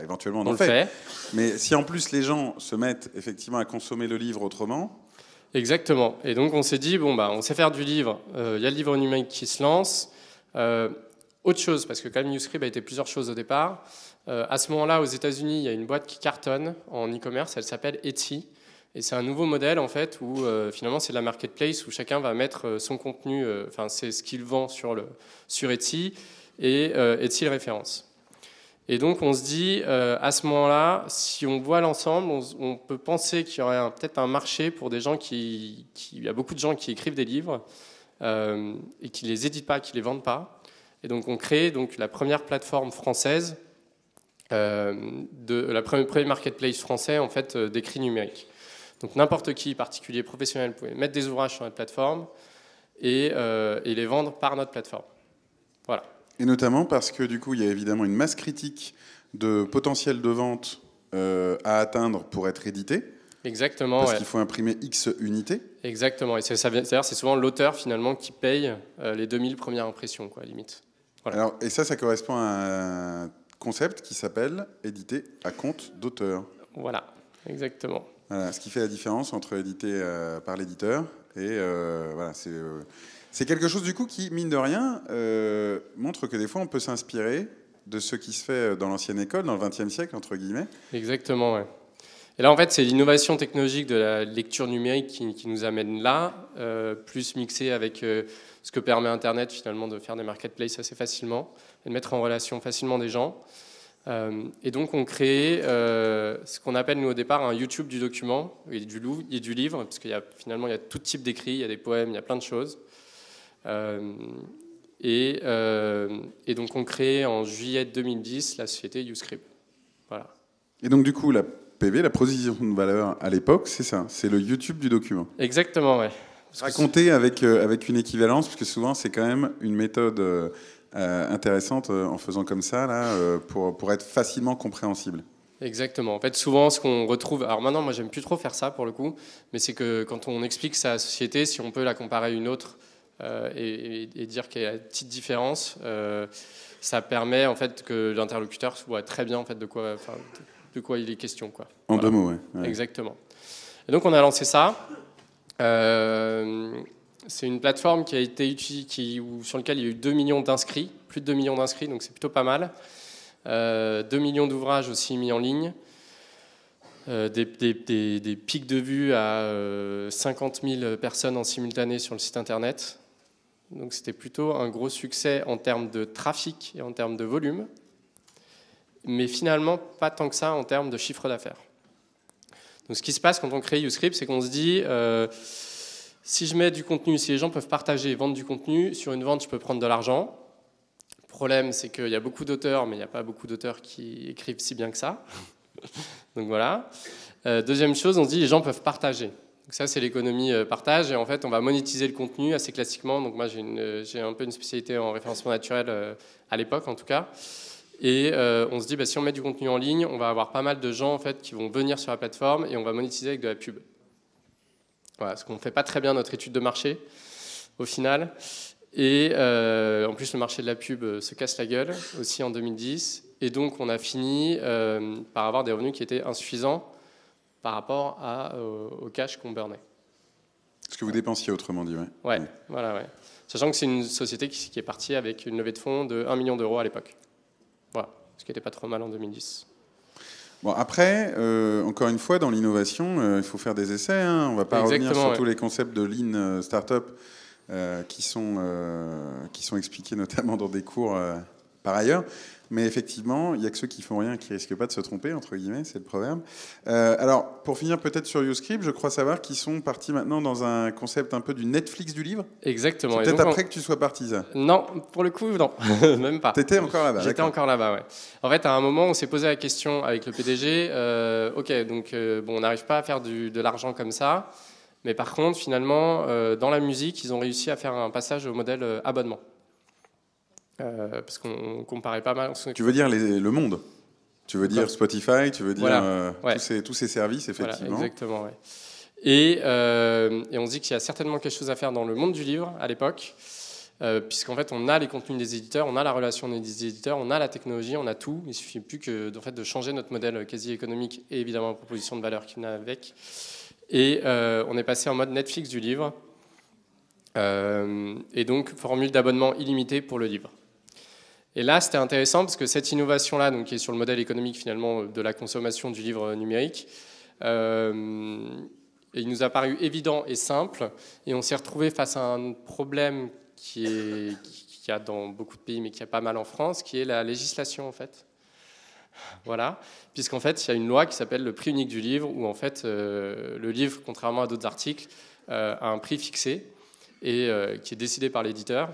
Speaker 1: éventuellement on en fait. Mais si en plus les gens se mettent effectivement à consommer le livre autrement...
Speaker 2: Exactement. Et donc on s'est dit, on sait faire du livre. Il y a le livre numérique qui se lance. Autre chose, parce que quand même YouScribe a été plusieurs choses au départ. À ce moment-là, aux États-Unis, il y a une boîte qui cartonne en e-commerce, elle s'appelle Etsy. Et c'est un nouveau modèle en fait où finalement c'est la marketplace où chacun va mettre son contenu, c'est ce qu'il vend sur Etsy et Etsy le référence. Et donc on se dit à ce moment-là, si on voit l'ensemble, on peut penser qu'il y aurait peut-être un marché pour des gens il y a beaucoup de gens qui écrivent des livres et qui les éditent pas, qui les vendent pas. Et donc on crée donc la première plateforme française, la première marketplace français en fait d'écrit numérique. Donc n'importe qui, particulier, professionnel, pouvait mettre des ouvrages sur notre plateforme et les vendre par notre plateforme. Voilà.
Speaker 1: Et notamment parce que du coup, il y a évidemment une masse critique de potentiel de vente à atteindre pour être édité.
Speaker 2: Exactement.
Speaker 1: Parce qu'il faut imprimer X unités.
Speaker 2: Exactement. Et c'est-à-dire c'est souvent l'auteur finalement qui paye les 2000 premières impressions, quoi, limite. Voilà.
Speaker 1: Alors, et ça correspond à un concept qui s'appelle éditer à compte d'auteur.
Speaker 2: Voilà, exactement.
Speaker 1: Voilà, ce qui fait la différence entre édité par l'éditeur et voilà, c'est quelque chose du coup qui, mine de rien, montre que des fois on peut s'inspirer de ce qui se fait dans l'ancienne école, dans le XXe siècle, entre guillemets.
Speaker 2: Exactement, ouais. Et là, en fait, c'est l'innovation technologique de la lecture numérique qui nous amène là, plus mixé avec ce que permet Internet, finalement, de faire des marketplaces assez facilement et de mettre en relation facilement des gens. Et donc, on crée ce qu'on appelle, nous, au départ, un YouTube du document et du livre, parce qu'il y a, finalement, il y a tout type d'écrits, il y a des poèmes, il y a plein de choses. Et donc, on crée en juillet 2010 la société Uscript. Voilà.
Speaker 1: Et donc, du coup, la PV, la proposition de valeur à l'époque, c'est ça, c'est le YouTube du document.
Speaker 2: Exactement, ouais.
Speaker 1: Raconter avec une équivalence, parce que souvent, c'est quand même une méthode intéressante en faisant comme ça, là, pour être facilement compréhensible.
Speaker 2: Exactement. En fait, souvent, ce qu'on retrouve... Alors maintenant, moi, j'aime plus trop faire ça, pour le coup, mais c'est que quand on explique sa société, si on peut la comparer à une autre et dire qu'il y a une petite différence, ça permet, en fait, que l'interlocuteur voit très bien, en fait, de quoi il est question, quoi.
Speaker 1: En
Speaker 2: Voilà.
Speaker 1: 2 mots, ouais.
Speaker 2: Exactement. Et donc, on a lancé ça. C'est une plateforme qui a été utilisée, sur laquelle il y a eu 2 millions d'inscrits, plus de 2 millions d'inscrits, donc c'est plutôt pas mal. 2 millions d'ouvrages aussi mis en ligne, des pics de vues à 50 000 personnes en simultané sur le site internet. Donc c'était plutôt un gros succès en termes de trafic et en termes de volume, mais finalement pas tant que ça en termes de chiffre d'affaires. Donc ce qui se passe quand on crée Uscript, c'est qu'on se dit... si je mets du contenu, si les gens peuvent partager et vendre du contenu, sur une vente, je peux prendre de l'argent. Le problème, c'est qu'il y a beaucoup d'auteurs, mais il n'y a pas beaucoup d'auteurs qui écrivent si bien que ça. Donc voilà. Deuxième chose, on se dit les gens peuvent partager. Donc ça, c'est l'économie partage. Et en fait, on va monétiser le contenu assez classiquement. Donc moi, j'ai un peu une spécialité en référencement naturel, à l'époque en tout cas. Et on se dit, si on met du contenu en ligne, on va avoir pas mal de gens en fait, qui vont venir sur la plateforme et on va monétiser avec de la pub. Voilà, parce qu'on ne fait pas très bien notre étude de marché, au final. Et en plus, le marché de la pub se casse la gueule, aussi en 2010. Et donc, on a fini par avoir des revenus qui étaient insuffisants par rapport au cash qu'on burnait.
Speaker 1: Ce que vous dépensiez, autrement dit,
Speaker 2: ouais. Voilà, ouais. Sachant que c'est une société qui est partie avec une levée de fonds de 1 million d'euros à l'époque. Voilà, ce qui n'était pas trop mal en 2010.
Speaker 1: Bon, après, encore une fois, dans l'innovation, il faut faire des essais. Hein. On ne va pas revenir sur tous les concepts de Lean Startup qui sont expliqués notamment dans des cours par ailleurs. Mais effectivement, il n'y a que ceux qui font rien qui risquent pas de se tromper, entre guillemets, c'est le proverbe. Alors, pour finir peut-être sur Uscript, je crois savoir qu'ils sont partis maintenant dans un concept un peu du Netflix du livre.
Speaker 2: Exactement.
Speaker 1: C'est peut-être après que tu sois parti, ça.
Speaker 2: Non, pour le coup, non, même pas.
Speaker 1: T'étais encore là-bas.
Speaker 2: J'étais encore là-bas, ouais. En fait, à un moment, on s'est posé la question avec le PDG, ok, donc bon, on n'arrive pas à faire de l'argent comme ça, mais par contre, finalement, dans la musique, ils ont réussi à faire un passage au modèle abonnement. Parce qu'on comparait pas mal.
Speaker 1: Tu veux dire le monde? Tu veux dire Spotify? Tu veux dire
Speaker 2: voilà, ouais.
Speaker 1: tous ces services, effectivement?
Speaker 2: Voilà, exactement, ouais. Et on se dit qu'il y a certainement quelque chose à faire dans le monde du livre à l'époque, puisqu'en fait, on a les contenus des éditeurs, on a la relation des éditeurs, on a la technologie, on a tout. Il suffit plus que de changer notre modèle quasi économique et évidemment la proposition de valeur qui vient avec. Et on est passé en mode Netflix du livre. Et donc, formule d'abonnement illimité pour le livre. Et là, c'était intéressant parce que cette innovation-là, donc, qui est sur le modèle économique finalement de la consommation du livre numérique, il nous a paru évident et simple. Et on s'est retrouvé face à un problème qui y a dans beaucoup de pays, mais qui a pas mal en France, qui est la législation, en fait. Voilà, puisqu'en fait, il y a une loi qui s'appelle le prix unique du livre, où en fait, le livre, contrairement à d'autres articles, a un prix fixé et qui est décidé par l'éditeur.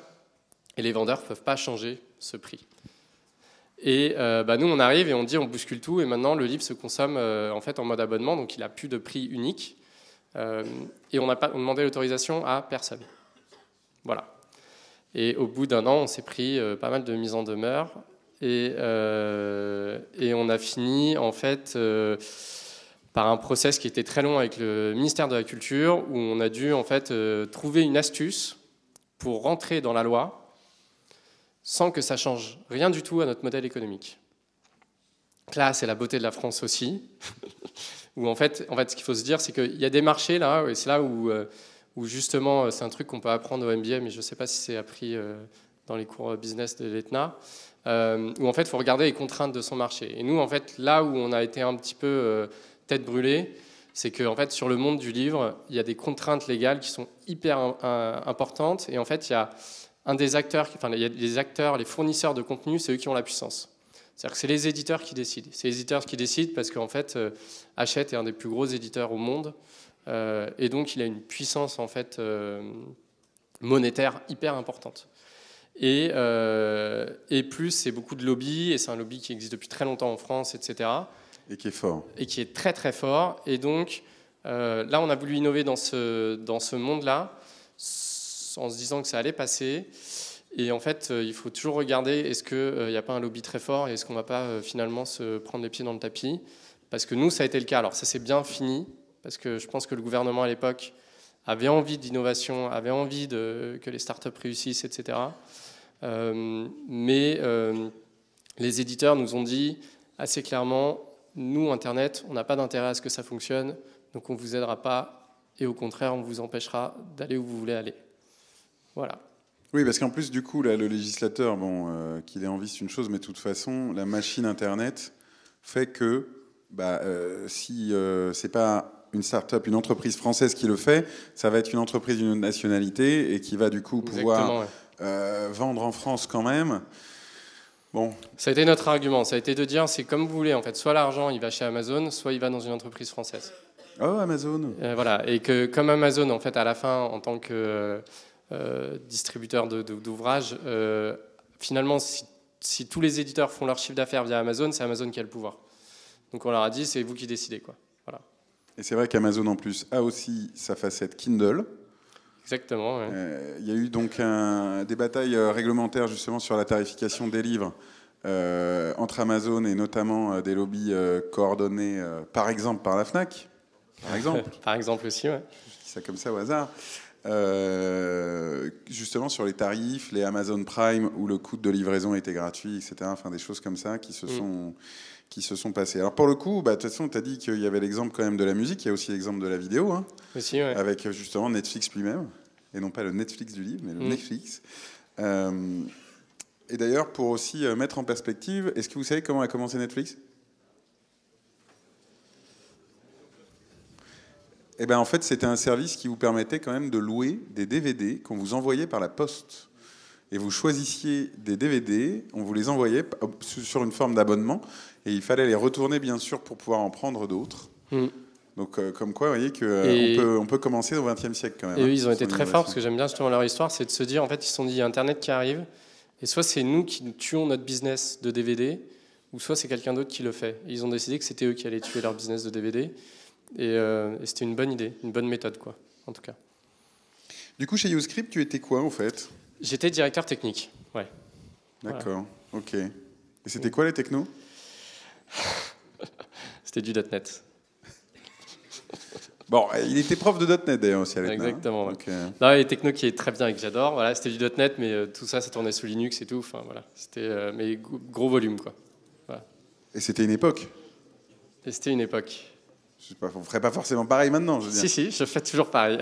Speaker 2: Et les vendeurs ne peuvent pas changer ce prix. Et nous, on arrive et on dit, on bouscule tout. Et maintenant, le livre se consomme en fait en mode abonnement, donc il n'a plus de prix unique. Et on demandait l'autorisation à personne. Voilà. Et au bout d'un an, on s'est pris pas mal de mises en demeure. Et on a fini, en fait, par un process qui était très long avec le ministère de la Culture, où on a dû, en fait, trouver une astuce pour rentrer dans la loi sans que ça change rien du tout à notre modèle économique. Là, c'est la beauté de la France aussi, où en fait, ce qu'il faut se dire, c'est qu'il y a des marchés là, et c'est là où justement, c'est un truc qu'on peut apprendre au MBA, mais je ne sais pas si c'est appris dans les cours business de l'ETNA, où en fait, il faut regarder les contraintes de son marché. Et nous, en fait, là où on a été un petit peu tête brûlée, c'est que en fait, sur le monde du livre, il y a des contraintes légales qui sont hyper importantes. Et en fait, il y a un des acteurs, enfin, il y a les acteurs, les fournisseurs de contenu, c'est eux qui ont la puissance. C'est-à-dire que c'est les éditeurs qui décident. C'est les éditeurs qui décident parce qu'en fait, Hachette est un des plus gros éditeurs au monde. Et donc, il a une puissance en fait, monétaire hyper importante. Et plus, c'est beaucoup de lobby, et c'est un lobby qui existe depuis très longtemps en France, etc.
Speaker 1: Et qui est fort.
Speaker 2: Et qui est très très fort. Et donc, là, on a voulu innover dans ce monde-là, en se disant que ça allait passer. Et en fait, il faut toujours regarder, est-ce qu'il n'y a pas un lobby très fort, et est-ce qu'on ne va pas finalement se prendre les pieds dans le tapis? Parce que nous, ça a été le cas. Alors ça s'est bien fini, parce que je pense que le gouvernement à l'époque avait envie d'innovation, avait envie que les startups réussissent, etc. Mais les éditeurs nous ont dit assez clairement, nous, Internet, on n'a pas d'intérêt à ce que ça fonctionne, donc on ne vous aidera pas, et au contraire, on vous empêchera d'aller où vous voulez aller. Voilà.
Speaker 1: Oui, parce qu'en plus, du coup, là, le législateur, bon, qu'il ait envie, c'est une chose, mais de toute façon, la machine Internet fait que si c'est pas une start-up, une entreprise française qui le fait, ça va être une entreprise d'une autre nationalité et qui va du coup pouvoir vendre en France quand même. Bon.
Speaker 2: Ça a été notre argument, ça a été de dire, c'est comme vous voulez, en fait, soit l'argent, il va chez Amazon, soit il va dans une entreprise française.
Speaker 1: Oh, Amazon.
Speaker 2: Voilà, et que comme Amazon, en fait, à la fin, en tant que distributeur d'ouvrages, finalement, si tous les éditeurs font leur chiffre d'affaires via Amazon, c'est Amazon qui a le pouvoir. Donc on leur a dit, c'est vous qui décidez, quoi. Voilà.
Speaker 1: Et c'est vrai qu'Amazon, en plus, a aussi sa facette Kindle.
Speaker 2: Exactement. Ouais.
Speaker 1: Il y a eu donc des batailles réglementaires, justement, sur la tarification des livres entre Amazon et notamment des lobbies coordonnés, par exemple, par la FNAC. Par exemple.
Speaker 2: Par exemple aussi, ouais.
Speaker 1: Je dis ça comme ça au hasard. Justement sur les tarifs, les Amazon Prime où le coût de livraison était gratuit, etc. Enfin des choses comme ça qui se sont passées. Alors pour le coup, de toute façon, tu as dit qu'il y avait l'exemple quand même de la musique, il y a aussi l'exemple de la vidéo, hein,
Speaker 2: aussi, ouais.
Speaker 1: avec justement Netflix lui-même, et non pas le Netflix du livre, mais le Netflix. Et d'ailleurs, pour aussi mettre en perspective, est-ce que vous savez comment a commencé Netflix ? Eh ben, en fait, c'était un service qui vous permettait quand même de louer des DVD qu'on vous envoyait par la poste. Et vous choisissiez des DVD, on vous les envoyait sur une forme d'abonnement, et il fallait les retourner, bien sûr, pour pouvoir en prendre d'autres. Donc, comme quoi, vous voyez qu'on peut commencer au XXe siècle quand même.
Speaker 2: Et eux, ils ont été très forts, parce que j'aime bien justement leur histoire, c'est de se dire, en fait, ils se sont dit, il y a Internet qui arrive, et soit c'est nous qui nous tuons notre business de DVD, ou soit c'est quelqu'un d'autre qui le fait. Et ils ont décidé que c'était eux qui allaient tuer leur business de DVD. Et c'était une bonne idée, une bonne méthode, quoi, en tout cas.
Speaker 1: Du coup, chez YouScript, tu étais quoi, en fait ?
Speaker 2: J'étais directeur technique, ouais.
Speaker 1: D'accord, voilà. Ok. Et c'était quoi les technos ?
Speaker 2: C'était du .NET.
Speaker 1: Bon, il était prof de .NET d'ailleurs aussi avec nous.
Speaker 2: Exactement. Ouais. Donc, non, les technos qui est très bien et que j'adore, voilà, c'était du .NET, mais tout ça, ça tournait sous Linux et tout. Enfin, voilà, c'était mais gros volume, quoi. Voilà.
Speaker 1: Et c'était une époque ?
Speaker 2: Et c'était une époque.
Speaker 1: Je sais pas, on ne ferait pas forcément pareil maintenant, je veux dire.
Speaker 2: Si, je fais toujours pareil.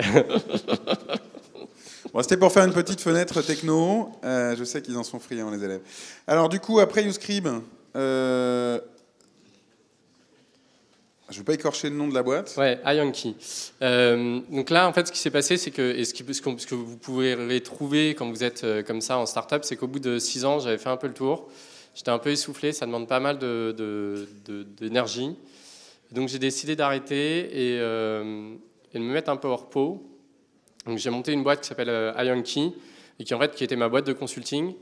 Speaker 1: Bon, c'était pour faire une petite fenêtre techno. Je sais qu'ils en sont friands, les élèves. Alors, du coup, après YouScript, je ne vais pas écorcher le nom de la boîte.
Speaker 2: Ouais, iAnkee. Donc là, en fait, ce qui s'est passé, c'est que, ce que vous pouvez trouver quand vous êtes comme ça en start-up, c'est qu'au bout de 6 ans, j'avais fait un peu le tour. J'étais un peu essoufflé, ça demande pas mal d'énergie. Donc j'ai décidé d'arrêter et de me mettre un peu hors pot. Donc j'ai monté une boîte qui s'appelle iAnkee et qui était ma boîte de consulting.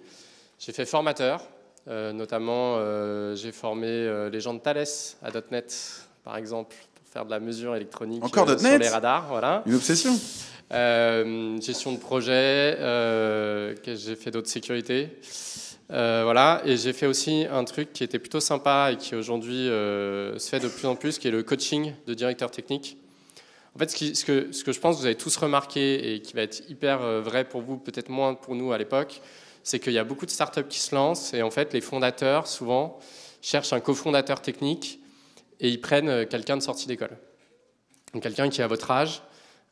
Speaker 2: J'ai fait formateur, notamment j'ai formé les gens de Thales à .NET par exemple pour faire de la mesure électronique
Speaker 1: sur
Speaker 2: les radars. Voilà.
Speaker 1: Une obsession.
Speaker 2: Gestion de projet, j'ai fait d'autres sécurités. Voilà, et j'ai fait aussi un truc qui était plutôt sympa et qui aujourd'hui se fait de plus en plus, qui est le coaching de directeur technique. En fait, ce que je pense que vous avez tous remarqué et qui va être hyper vrai pour vous, peut-être moins pour nous à l'époque, c'est qu'il y a beaucoup de startups qui se lancent et en fait, les fondateurs, souvent, cherchent un cofondateur technique et ils prennent quelqu'un de sortie d'école. Donc quelqu'un qui a votre âge,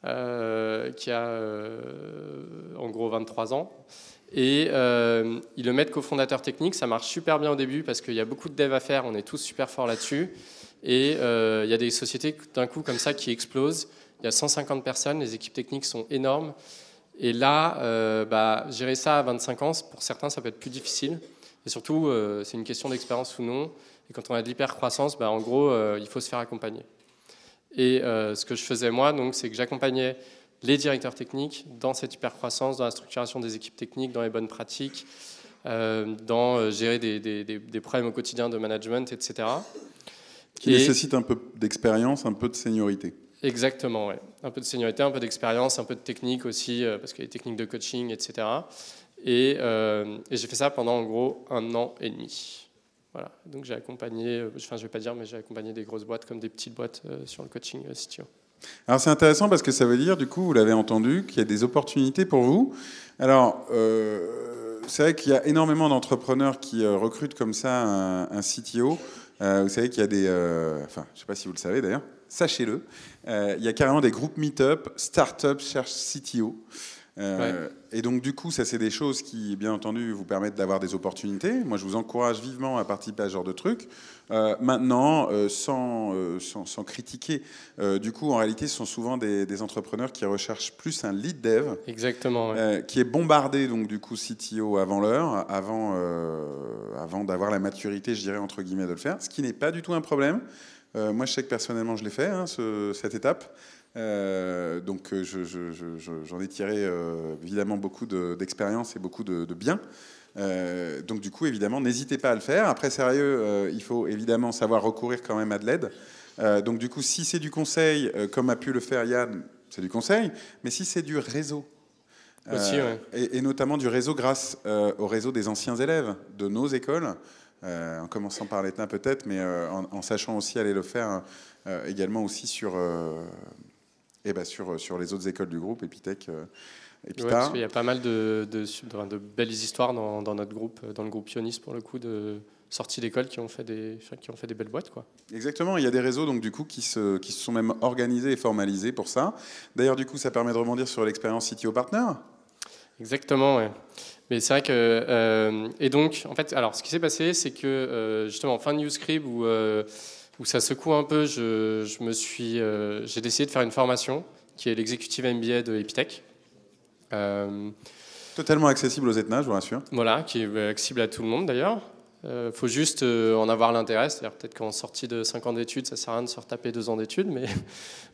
Speaker 2: qui a en gros 23 ans. Et ils le mettent cofondateur technique. Ça marche super bien au début parce qu'il y a beaucoup de dev à faire. On est tous super forts là-dessus. Et il y a des sociétés d'un coup comme ça qui explosent. Il y a 150 personnes. Les équipes techniques sont énormes. Et là, gérer ça à 25 ans, pour certains, ça peut être plus difficile. Et surtout, c'est une question d'expérience ou non. Et quand on a de l'hyper-croissance, en gros, il faut se faire accompagner. Et ce que je faisais moi, donc, c'est que j'accompagnais les directeurs techniques dans cette hyper-croissance, dans la structuration des équipes techniques, dans les bonnes pratiques, dans gérer des problèmes au quotidien de management, etc.
Speaker 1: Qui nécessite un peu d'expérience, un peu de seniorité.
Speaker 2: Exactement, ouais. Un peu de seniorité, un peu d'expérience, un peu de technique aussi, parce qu'il y a des techniques de coaching, etc. Et j'ai fait ça pendant en gros 1 an et demi. Voilà. Donc j'ai accompagné, je vais pas dire, mais j'ai accompagné des grosses boîtes comme des petites boîtes sur le coaching CTO.
Speaker 1: Alors c'est intéressant parce que ça veut dire, du coup, vous l'avez entendu, qu'il y a des opportunités pour vous. Alors, c'est vrai qu'il y a énormément d'entrepreneurs qui recrutent comme ça un CTO. Vous savez qu'il y a des... enfin, je ne sais pas si vous le savez d'ailleurs, sachez-le. Il y a carrément des groupes meet-up, start-up cherche CTO. Et donc du coup, ça c'est des choses qui, bien entendu, vous permettent d'avoir des opportunités. Moi, je vous encourage vivement à participer à ce genre de trucs. Maintenant, sans critiquer, du coup, en réalité, ce sont souvent des entrepreneurs qui recherchent plus un lead dev.
Speaker 2: Exactement. Ouais.
Speaker 1: Qui est bombardé, donc du coup, CTO avant l'heure, avant d'avoir la maturité, je dirais, entre guillemets, de le faire. Ce qui n'est pas du tout un problème. Moi, je sais que personnellement, je l'ai fait, cette étape. Donc j'en ai tiré évidemment beaucoup d'expérience et beaucoup de bien. Donc du coup, évidemment, n'hésitez pas à le faire. Après, sérieux, il faut évidemment savoir recourir quand même à de l'aide. Donc du coup, si c'est du conseil, comme a pu le faire Yann, c'est du conseil. Mais si c'est du réseau,
Speaker 2: aussi, ouais.
Speaker 1: et notamment du réseau grâce au réseau des anciens élèves de nos écoles, en commençant par l'ETNA peut-être, mais en sachant aussi aller le faire également aussi sur les autres écoles du groupe, Epitech, Epita.
Speaker 2: Ouais, parce qu'il y a pas mal de belles histoires dans notre groupe, dans le groupe Ionis pour le coup, de sorties d'école qui ont fait des belles boîtes, quoi.
Speaker 1: Exactement, il y a des réseaux donc, du coup, qui se sont même organisés et formalisés pour ça. D'ailleurs, du coup, ça permet de rebondir sur l'expérience CTO Partner.
Speaker 2: Exactement, ouais. Mais c'est vrai que... et donc, en fait, alors, ce qui s'est passé, c'est que, justement, en fin de Newscrib, où ça secoue un peu, j'ai décidé de faire une formation qui est l'executive MBA de Epitech.
Speaker 1: Totalement accessible aux ETNA, je vous rassure.
Speaker 2: Voilà, qui est accessible à tout le monde d'ailleurs. Faut juste en avoir l'intérêt, c'est-à-dire peut-être qu'en sortie de 5 ans d'études, ça sert à rien de se retaper 2 ans d'études, mais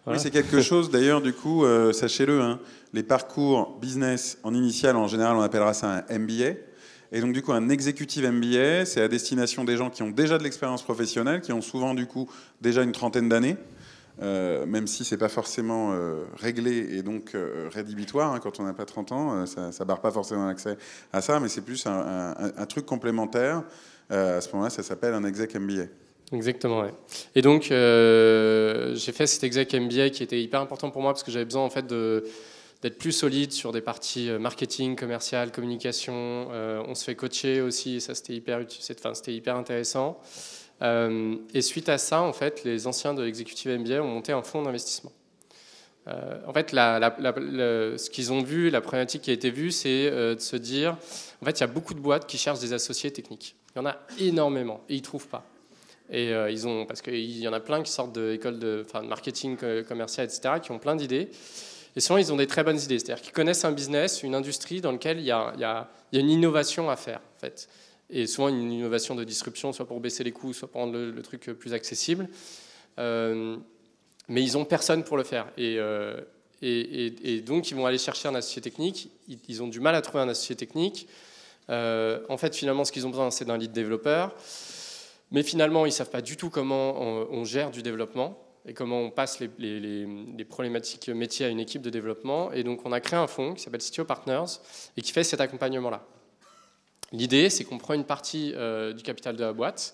Speaker 2: voilà.
Speaker 1: Oui, c'est quelque chose d'ailleurs, du coup, sachez-le, les parcours business en initial, en général, on appellera ça un MBA. Et donc, du coup, un executive MBA, c'est à destination des gens qui ont déjà de l'expérience professionnelle, qui ont souvent, du coup, déjà une trentaine d'années, même si c'est pas forcément réglé et donc rédhibitoire. Quand on n'a pas 30 ans, ça barre pas forcément l'accès à ça, mais c'est plus un truc complémentaire. À ce moment-là, ça s'appelle un exec MBA.
Speaker 2: Exactement, ouais. Et donc, j'ai fait cet exec MBA qui était hyper important pour moi parce que j'avais besoin, en fait, d'être plus solide sur des parties marketing, commercial, communication. On se fait coacher aussi, et ça c'était hyper intéressant. Et suite à ça, en fait, les anciens de l'Executive MBA ont monté un fonds d'investissement. En fait, ce qu'ils ont vu, la problématique qui a été vue, c'est de se dire, en fait, il y a beaucoup de boîtes qui cherchent des associés techniques. Il y en a énormément, et ils ne trouvent pas. Et parce qu'il y en a plein qui sortent d'écoles de marketing commercial, etc., qui ont plein d'idées. Et souvent, ils ont des très bonnes idées. C'est-à-dire qu'ils connaissent un business, une industrie dans laquelle il y a une innovation à faire, en fait. Et souvent, une innovation de disruption, soit pour baisser les coûts, soit pour rendre le truc plus accessible. Mais ils n'ont personne pour le faire. Et donc, ils vont aller chercher un associé technique. Ils ont du mal à trouver un associé technique. En fait, finalement, ce qu'ils ont besoin, c'est d'un lead développeur. Mais finalement, ils ne savent pas du tout comment on gère du développement et comment on passe les problématiques métiers à une équipe de développement. Et donc, on a créé un fonds qui s'appelle CTO Partners et qui fait cet accompagnement-là. L'idée, c'est qu'on prend une partie du capital de la boîte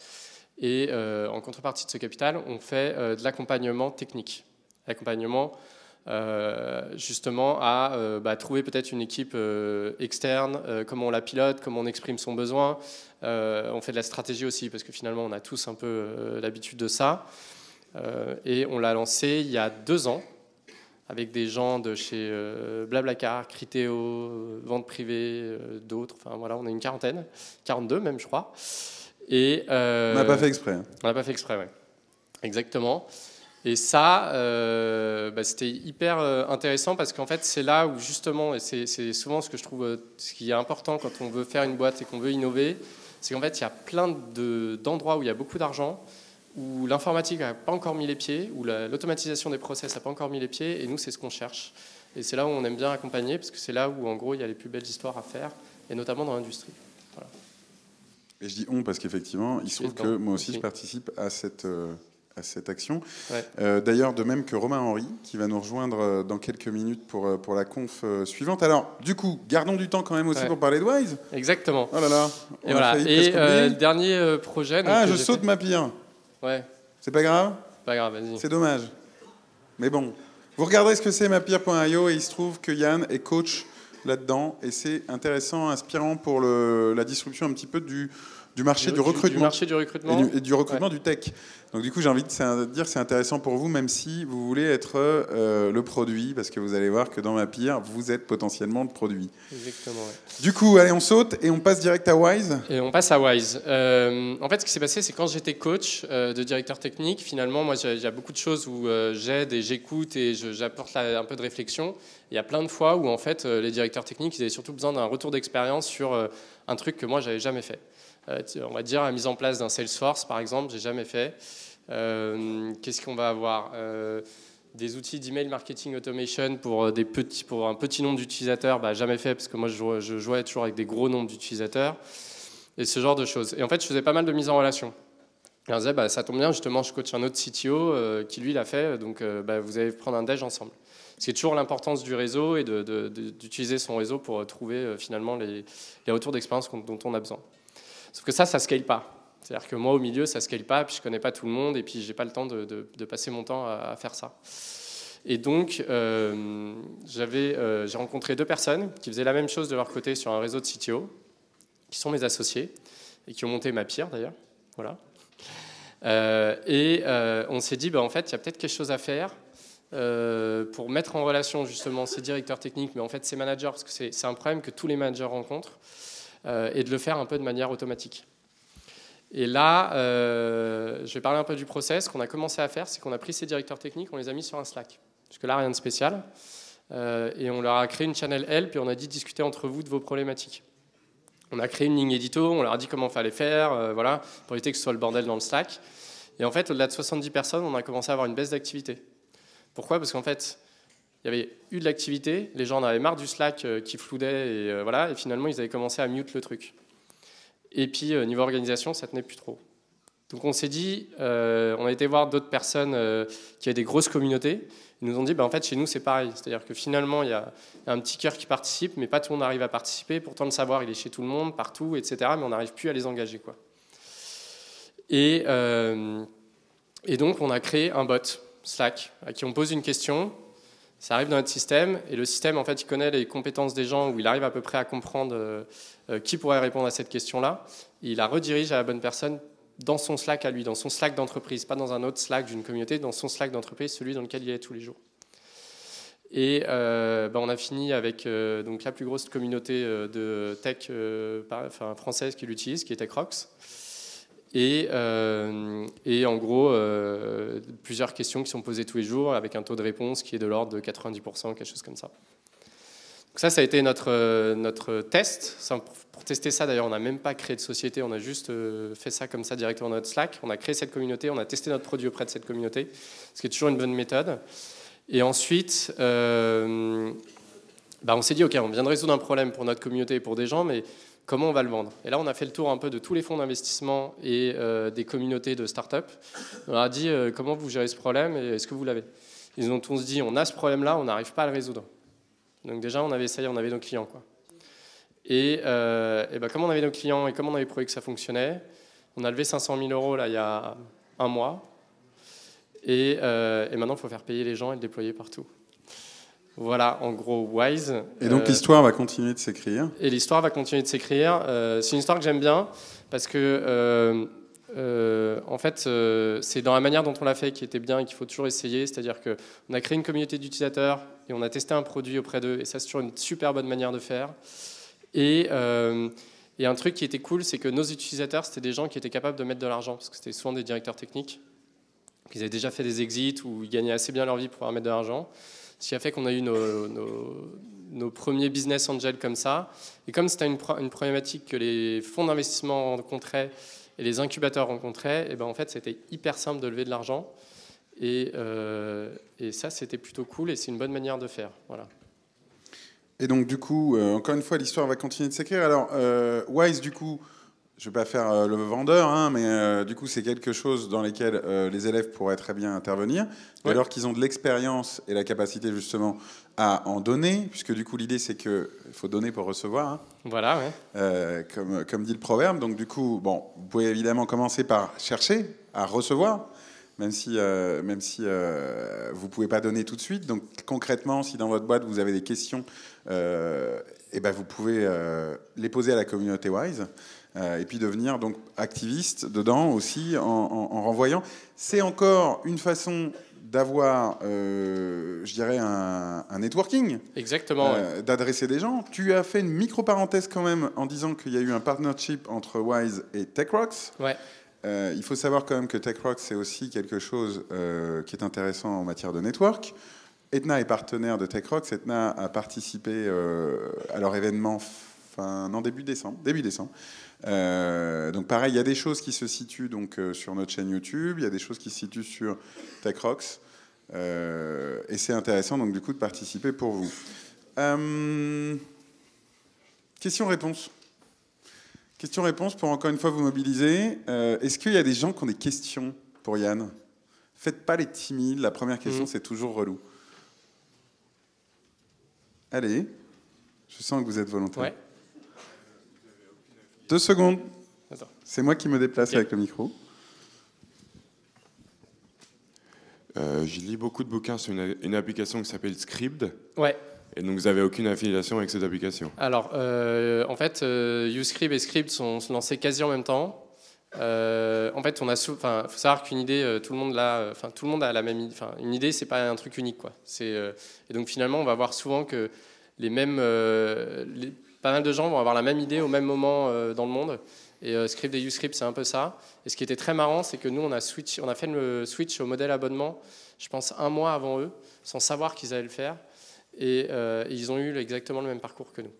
Speaker 2: et en contrepartie de ce capital, on fait de l'accompagnement technique. L'accompagnement justement à trouver peut-être une équipe externe, comment on la pilote, comment on exprime son besoin. On fait de la stratégie aussi parce que finalement, on a tous un peu l'habitude de ça. Et on l'a lancé il y a 2 ans. avec des gens de chez Blablacar, Criteo, Vente Privée, d'autres. Enfin voilà, on a une quarantaine, 42 même, je crois. Et,
Speaker 1: on n'a pas fait exprès.
Speaker 2: On n'a pas fait exprès, oui. Exactement. Et ça, c'était hyper intéressant parce qu'en fait, c'est là où justement, et c'est souvent ce que je trouve, ce qui est important quand on veut faire une boîte et qu'on veut innover, c'est qu'en fait, il y a plein d'endroits où il y a beaucoup d'argent, où l'informatique n'a pas encore mis les pieds, où l'automatisation des process n'a pas encore mis les pieds, et nous, c'est ce qu'on cherche. Et c'est là où on aime bien accompagner, parce que c'est là où, en gros, il y a les plus belles histoires à faire, et notamment dans l'industrie. Voilà.
Speaker 1: Et je dis on parce qu'effectivement, il se trouve que moi aussi, je participe à cette action. Ouais. D'ailleurs, de même que Romain Henry, qui va nous rejoindre dans quelques minutes pour la conf suivante. Alors, du coup, gardons du temps quand même aussi pour parler de Wise.
Speaker 2: Exactement.
Speaker 1: Oh là là.
Speaker 2: Et voilà. Et dernier projet. Donc,
Speaker 1: je saute ma pire.
Speaker 2: Ouais.
Speaker 1: C'est pas grave ?
Speaker 2: Pas grave, vas-y.
Speaker 1: C'est dommage. Mais bon, vous regarderez ce que c'est mapire.io et il se trouve que Yann est coach là-dedans et c'est intéressant, inspirant pour la disruption un petit peu du marché du recrutement.
Speaker 2: Du marché du recrutement.
Speaker 1: Et du recrutement du tech. Donc du coup, j'ai envie de dire que c'est intéressant pour vous, même si vous voulez être le produit, parce que vous allez voir que dans Mapire, vous êtes potentiellement le produit.
Speaker 2: Exactement, ouais.
Speaker 1: Du coup, allez, on saute et on passe direct à Wise.
Speaker 2: Et on passe à Wise. En fait, ce qui s'est passé, c'est quand j'étais coach de directeur technique, finalement, moi, il y a beaucoup de choses où j'aide et j'écoute et j'apporte un peu de réflexion. Il y a plein de fois où, en fait, les directeurs techniques, ils avaient surtout besoin d'un retour d'expérience sur un truc que moi, j'avais jamais fait. On va dire la mise en place d'un Salesforce, par exemple, j'ai jamais fait. Qu'est-ce qu'on va avoir des outils d'email marketing automation pour un petit nombre d'utilisateurs, jamais fait parce que moi je jouais toujours avec des gros nombres d'utilisateurs et ce genre de choses. Et en fait, je faisais pas mal de mise en relation. Et on disait, ça tombe bien, justement, je coach un autre CTO qui lui l'a fait, donc vous allez prendre un déj ensemble. C'est toujours l'importance du réseau et d'utiliser son réseau pour trouver finalement les retours d'expérience dont on a besoin. Sauf que ça scale pas. C'est-à-dire que moi, au milieu, ça scale pas, puis je connais pas tout le monde, et puis j'ai pas le temps de passer mon temps à faire ça. Et donc, j'ai rencontré 2 personnes qui faisaient la même chose de leur côté sur un réseau de CTO, qui sont mes associés, et qui ont monté Mapire, d'ailleurs. Voilà. On s'est dit, en fait, il y a peut-être quelque chose à faire pour mettre en relation, justement, ces directeurs techniques, mais en fait, ces managers, parce que c'est un problème que tous les managers rencontrent, et de le faire un peu de manière automatique. Et là, je vais parler un peu du process. Ce qu'on a commencé à faire, c'est qu'on a pris ces directeurs techniques, on les a mis sur un Slack. Parce que là, rien de spécial. Et on leur a créé une channel help et on a dit discuter entre vous de vos problématiques. On a créé une ligne édito, on leur a dit comment il fallait faire, voilà, pour éviter que ce soit le bordel dans le Slack. Et en fait, au-delà de 70 personnes, on a commencé à avoir une baisse d'activité. Pourquoi ? Parce qu'en fait, il y avait eu de l'activité, les gens en avaient marre du Slack qui floudait, et finalement, ils avaient commencé à mute le truc. Et puis, niveau organisation, ça tenait plus trop. Donc, on s'est dit, on a été voir d'autres personnes qui avaient des grosses communautés. Ils nous ont dit, en fait, chez nous, c'est pareil. C'est-à-dire que finalement, il y a un petit cœur qui participe, mais pas tout le monde arrive à participer. Pourtant, le savoir, il est chez tout le monde, partout, etc. Mais on n'arrive plus à les engager, quoi. Et donc, on a créé un bot, Slack, à qui on pose une question. Ça arrive dans notre système, et le système, en fait, il connaît les compétences des gens, où il arrive à peu près à comprendre qui pourrait répondre à cette question-là. Il la redirige à la bonne personne dans son Slack à lui, dans son Slack d'entreprise, pas dans un autre Slack d'une communauté, dans son Slack d'entreprise, celui dans lequel il est tous les jours. Et on a fini avec donc la plus grosse communauté de tech française qui l'utilise, qui est TechRox. Et en gros, plusieurs questions qui sont posées tous les jours avec un taux de réponse qui est de l'ordre de 90%, quelque chose comme ça. Donc ça a été notre test. Pour tester ça, d'ailleurs, on n'a même pas créé de société, on a juste fait ça comme ça directement dans notre Slack. On a créé cette communauté, on a testé notre produit auprès de cette communauté, ce qui est toujours une bonne méthode. Et ensuite, on s'est dit, OK, on vient de résoudre un problème pour notre communauté et pour des gens, mais comment on va le vendre ? Et là, on a fait le tour un peu de tous les fonds d'investissement et des communautés de start-up. On leur a dit, comment vous gérez ce problème et est-ce que vous l'avez ? Ils ont tous dit, on a ce problème-là, on n'arrive pas à le résoudre. Donc déjà, on avait essayé, on avait nos clients, quoi. Et comme on avait nos clients et comme on avait prouvé que ça fonctionnait, on a levé 500 000 € là, il y a un mois. Et maintenant, il faut faire payer les gens et le déployer partout. Voilà, en gros, Wise.
Speaker 1: Et donc l'histoire va continuer de s'écrire.
Speaker 2: Et l'histoire va continuer de s'écrire. C'est une histoire que j'aime bien parce que En fait, c'est dans la manière dont on l'a fait qui était bien et qu'il faut toujours essayer. C'est-à-dire qu'on a créé une communauté d'utilisateurs et on a testé un produit auprès d'eux. Et ça, c'est toujours une super bonne manière de faire. Et un truc qui était cool, c'est que nos utilisateurs, c'était des gens qui étaient capables de mettre de l'argent, parce que c'était souvent des directeurs techniques. Ils avaient déjà fait des exits où ils gagnaient assez bien leur vie pour pouvoir mettre de l'argent. Ce qui a fait qu'on a eu nos premiers business angels comme ça. Et comme c'était une problématique que les fonds d'investissement rencontraient et les incubateurs rencontraient, et ben en fait, c'était hyper simple de lever de l'argent. Et ça, c'était plutôt cool et c'est une bonne manière de faire. Voilà.
Speaker 1: Et donc, du coup, encore une fois, l'histoire va continuer de s'écrire. Alors, Wise, du coup, je ne vais pas faire le vendeur, hein, mais du coup, c'est quelque chose dans lequel les élèves pourraient très bien intervenir. Dès lors qu'ils ont de l'expérience et la capacité, justement, à en donner, puisque du coup, l'idée, c'est qu'il faut donner pour recevoir. Hein,
Speaker 2: voilà, ouais.
Speaker 1: Comme dit le proverbe. Donc, du coup, bon, vous pouvez évidemment commencer par chercher à recevoir, même si vous ne pouvez pas donner tout de suite. Donc, concrètement, si dans votre boîte, vous avez des questions, et ben, vous pouvez les poser à la communauté Wise. Et puis devenir donc activiste dedans aussi en renvoyant. C'est encore une façon d'avoir, je dirais, un networking.
Speaker 2: Exactement.
Speaker 1: D'adresser des gens. Tu as fait une micro-parenthèse quand même en disant qu'il y a eu un partnership entre Wise et TechRox.
Speaker 2: Ouais.
Speaker 1: Il faut savoir quand même que TechRox, c'est aussi quelque chose qui est intéressant en matière de network. Etna est partenaire de TechRox. Etna a participé à leur événement début décembre. Donc pareil, il y a des choses qui se situent donc, sur notre chaîne YouTube, il y a des choses qui se situent sur TechRox, et c'est intéressant donc du coup de participer pour vous. Question-réponse. Question-réponse pour encore une fois vous mobiliser. Est-ce qu'il y a des gens qui ont des questions pour Yann? Faites pas les timides, la première question c'est toujours relou. Allez, je sens que vous êtes volontaire.
Speaker 2: Ouais.
Speaker 1: 2 secondes.
Speaker 2: Attends.
Speaker 1: C'est moi qui me déplace avec le micro.
Speaker 3: Je lis beaucoup de bouquins sur une application qui s'appelle Scribd.
Speaker 2: Ouais.
Speaker 3: Et donc, vous n'avez aucune affiliation avec cette application?
Speaker 2: Alors, en fait, Uscrib et Scribd sont lancés quasi en même temps. En fait, faut savoir qu'une idée, tout le monde a la même idée. Une idée, c'est pas un truc unique, quoi. Et donc finalement, on va voir souvent que pas mal de gens vont avoir la même idée au même moment dans le monde. Et Scribd et Uscribd, c'est un peu ça. Et ce qui était très marrant, c'est que nous, on a fait le switch au modèle abonnement, je pense 1 mois avant eux, sans savoir qu'ils allaient le faire. Et ils ont eu exactement le même parcours que nous.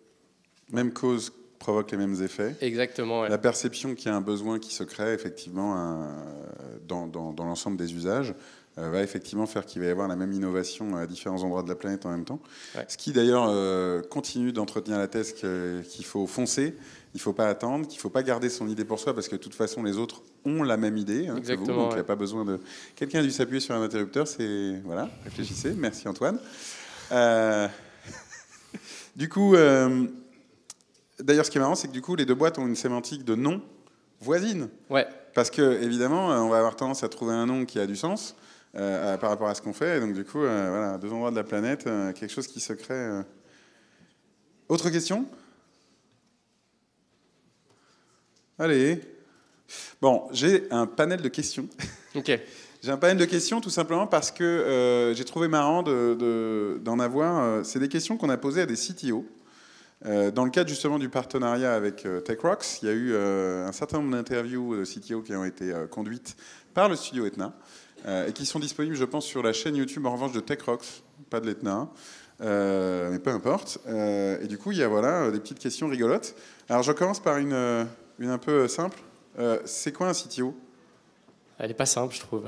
Speaker 1: Même cause provoque les mêmes effets.
Speaker 2: Exactement. Ouais.
Speaker 1: La perception qu'il y a un besoin qui se crée effectivement dans l'ensemble des usages va effectivement faire qu'il va y avoir la même innovation à différents endroits de la planète en même temps. Ouais. Ce qui d'ailleurs continue d'entretenir la thèse qu'il faut foncer, il ne faut pas attendre, qu'il ne faut pas garder son idée pour soi parce que de toute façon les autres ont la même idée que vous, donc il n'y a pas besoin de... Quelqu'un a dû s'appuyer sur un interrupteur, voilà, réfléchissez, merci Antoine. Du coup, d'ailleurs, ce qui est marrant, c'est que du coup, les 2 boîtes ont une sémantique de nom voisine.
Speaker 2: Ouais.
Speaker 1: Parce que, évidemment, on va avoir tendance à trouver un nom qui a du sens par rapport à ce qu'on fait. Et donc, du coup, voilà, 2 endroits de la planète, quelque chose qui se crée. Autre question? Allez. Bon, j'ai un panel de questions.
Speaker 2: Ok.
Speaker 1: J'ai un panel de questions tout simplement parce que j'ai trouvé marrant d'en avoir. C'est des questions qu'on a posées à des CTO. Dans le cadre justement du partenariat avec TechRox, il y a eu un certain nombre d'interviews de CTO qui ont été conduites par le studio Etna et qui sont disponibles, je pense, sur la chaîne YouTube en revanche de TechRox, pas de l'Etna, mais peu importe. Et du coup, il y a des petites questions rigolotes. Alors, je commence par une un peu simple. C'est quoi un CTO ?
Speaker 2: Elle n'est pas simple, je trouve.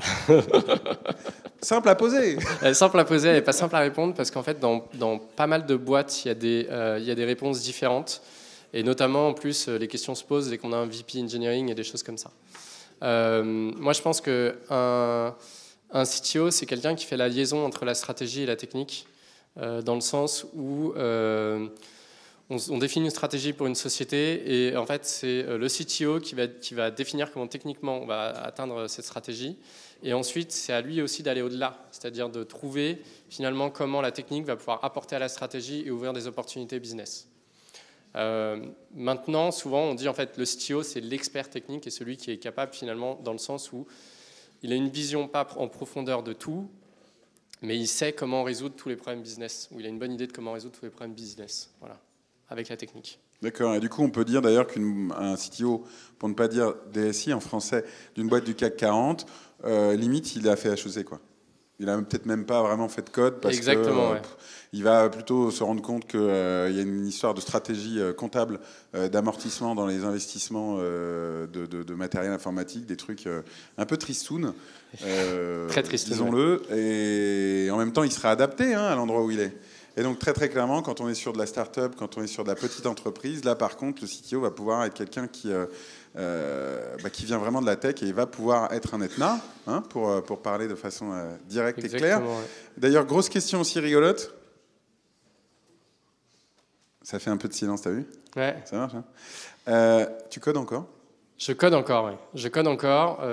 Speaker 1: Simple à poser.
Speaker 2: Elle est simple à poser, elle n'est pas simple à répondre parce qu'en fait, dans pas mal de boîtes, il y a des réponses différentes. Et notamment, en plus, les questions se posent dès qu'on a un VP Engineering et des choses comme ça. Moi, je pense qu'un CTO, c'est quelqu'un qui fait la liaison entre la stratégie et la technique, dans le sens où on définit une stratégie pour une société et en fait, c'est le CTO qui va définir comment techniquement on va atteindre cette stratégie. Et ensuite, c'est à lui aussi d'aller au-delà, c'est-à-dire de trouver finalement comment la technique va pouvoir apporter à la stratégie et ouvrir des opportunités business. Maintenant, souvent, on dit en fait le CTO, c'est l'expert technique et celui qui est capable finalement, dans le sens où il a une vision pas en profondeur de tout, mais il sait comment résoudre tous les problèmes business, ou il a une bonne idée de comment résoudre tous les problèmes business, voilà, avec la technique.
Speaker 1: D'accord, et du coup on peut dire d'ailleurs qu'un CTO, pour ne pas dire DSI en français, d'une boîte du CAC 40, limite il a fait HEC quoi. Il a peut-être même pas vraiment fait de code parce
Speaker 2: Exactement,
Speaker 1: que il va plutôt se rendre compte qu'il y a une histoire de stratégie comptable d'amortissement dans les investissements de matériel informatique, des trucs un peu tristounes,
Speaker 2: très tristounes,
Speaker 1: disons-le, et en même temps il sera adapté à l'endroit où il est. Et donc très très clairement, quand on est sur de la start-up, quand on est sur de la petite entreprise, là par contre le CTO va pouvoir être quelqu'un qui vient vraiment de la tech et il va pouvoir être un Etna, pour parler de façon directe et claire.
Speaker 2: Ouais.
Speaker 1: D'ailleurs, grosse question aussi rigolote. Ça fait un peu de silence, t'as vu?
Speaker 2: Ouais.
Speaker 1: Ça marche, hein? Tu codes encore?
Speaker 2: Je code encore, oui. Je code encore.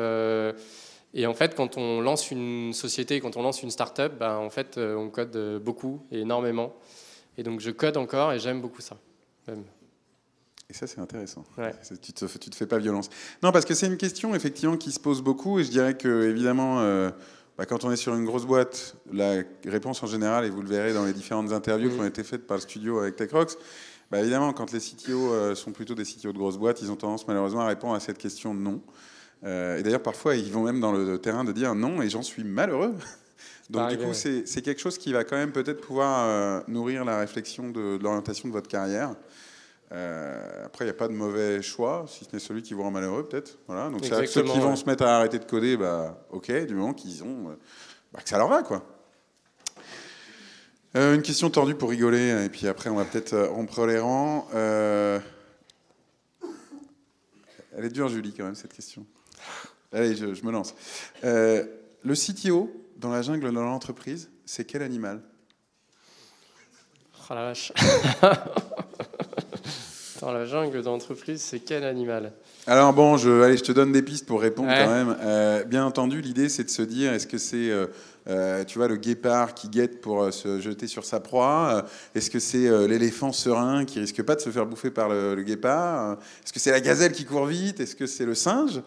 Speaker 2: Et en fait, quand on lance une société, quand on lance une start-up, en fait, on code beaucoup et énormément. Et donc, je code encore et j'aime beaucoup ça. Même.
Speaker 1: Et ça, c'est intéressant.
Speaker 2: Ouais.
Speaker 1: Tu te fais pas violence. Non, parce que c'est une question, effectivement, qui se pose beaucoup. Et je dirais que, évidemment, quand on est sur une grosse boîte, la réponse en général, et vous le verrez dans les différentes interviews qui ont été faites par le studio avec TechRox, évidemment, quand les CTO sont plutôt des CTO de grosses boîtes, ils ont tendance malheureusement à répondre à cette question non. Et d'ailleurs, parfois, ils vont même dans le terrain de dire non, et j'en suis malheureux. Donc, du coup, c'est quelque chose qui va quand même peut-être pouvoir nourrir la réflexion de l'orientation de votre carrière. Après, il n'y a pas de mauvais choix, si ce n'est celui qui vous rend malheureux, peut-être. Voilà. Donc, c'est ceux qui vont se mettre à arrêter de coder, ok, du moment qu'ils ont, que ça leur va, quoi. Une question tordue pour rigoler, et puis après, on va peut-être rompre les rangs. Elle est dure, Julie, quand même, cette question. Allez, je me lance. Le CTO, dans la jungle de l'entreprise, c'est quel animal?
Speaker 2: Oh la vache. Dans la jungle d'entreprise, c'est quel animal?
Speaker 1: Alors bon, allez, je te donne des pistes pour répondre quand même. Bien entendu, l'idée, c'est de se dire, est-ce que c'est, tu vois, le guépard qui guette pour se jeter sur sa proie? Est-ce que c'est l'éléphant serein qui risque pas de se faire bouffer par le guépard? Est-ce que c'est la gazelle qui court vite? Est-ce que c'est le singe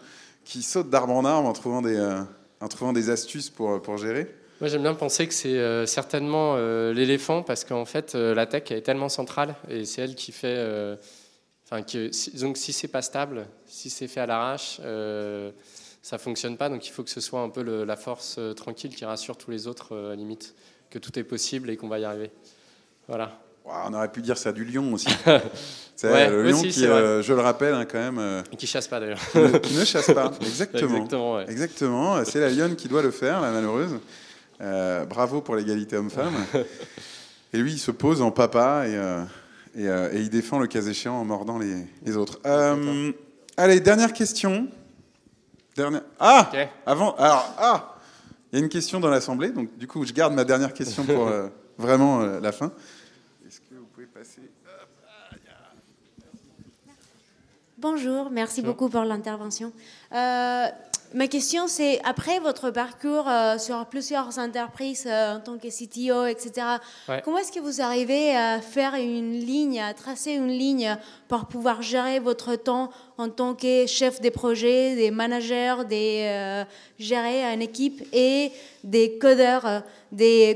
Speaker 1: qui saute d'arbre en arbre en trouvant des astuces pour gérer?
Speaker 2: Moi, j'aime bien penser que c'est certainement l'éléphant, parce qu'en fait, la tech est tellement centrale, et c'est elle qui fait... donc, si c'est pas stable, si c'est fait à l'arrache, ça fonctionne pas. Donc, il faut que ce soit un peu la force tranquille qui rassure tous les autres, à limite, que tout est possible et qu'on va y arriver. Voilà.
Speaker 1: Wow, on aurait pu dire ça du lion aussi.
Speaker 2: Ouais,
Speaker 1: le lion
Speaker 2: aussi,
Speaker 1: qui, je le rappelle, quand même...
Speaker 2: qui chasse pas, d'ailleurs.
Speaker 1: Qui ne chasse pas, exactement.
Speaker 2: Exactement, ouais.
Speaker 1: Exactement, c'est la lionne qui doit le faire, la malheureuse. Bravo pour l'égalité homme-femme. Et lui, il se pose en papa et il défend le cas échéant en mordant les autres. Allez, dernière question.
Speaker 2: Okay.
Speaker 1: Avant, alors, il y a une question dans l'Assemblée, donc du coup, je garde ma dernière question pour vraiment la fin. Est-ce que vous pouvez passer?
Speaker 4: Bonjour, merci beaucoup pour l'intervention. Ma question, c'est, après votre parcours sur plusieurs entreprises en tant que CTO, etc., comment est-ce que vous arrivez à faire une ligne, à tracer une ligne pour pouvoir gérer votre temps en tant que chef des projets, des managers, gérer une équipe et des codeurs,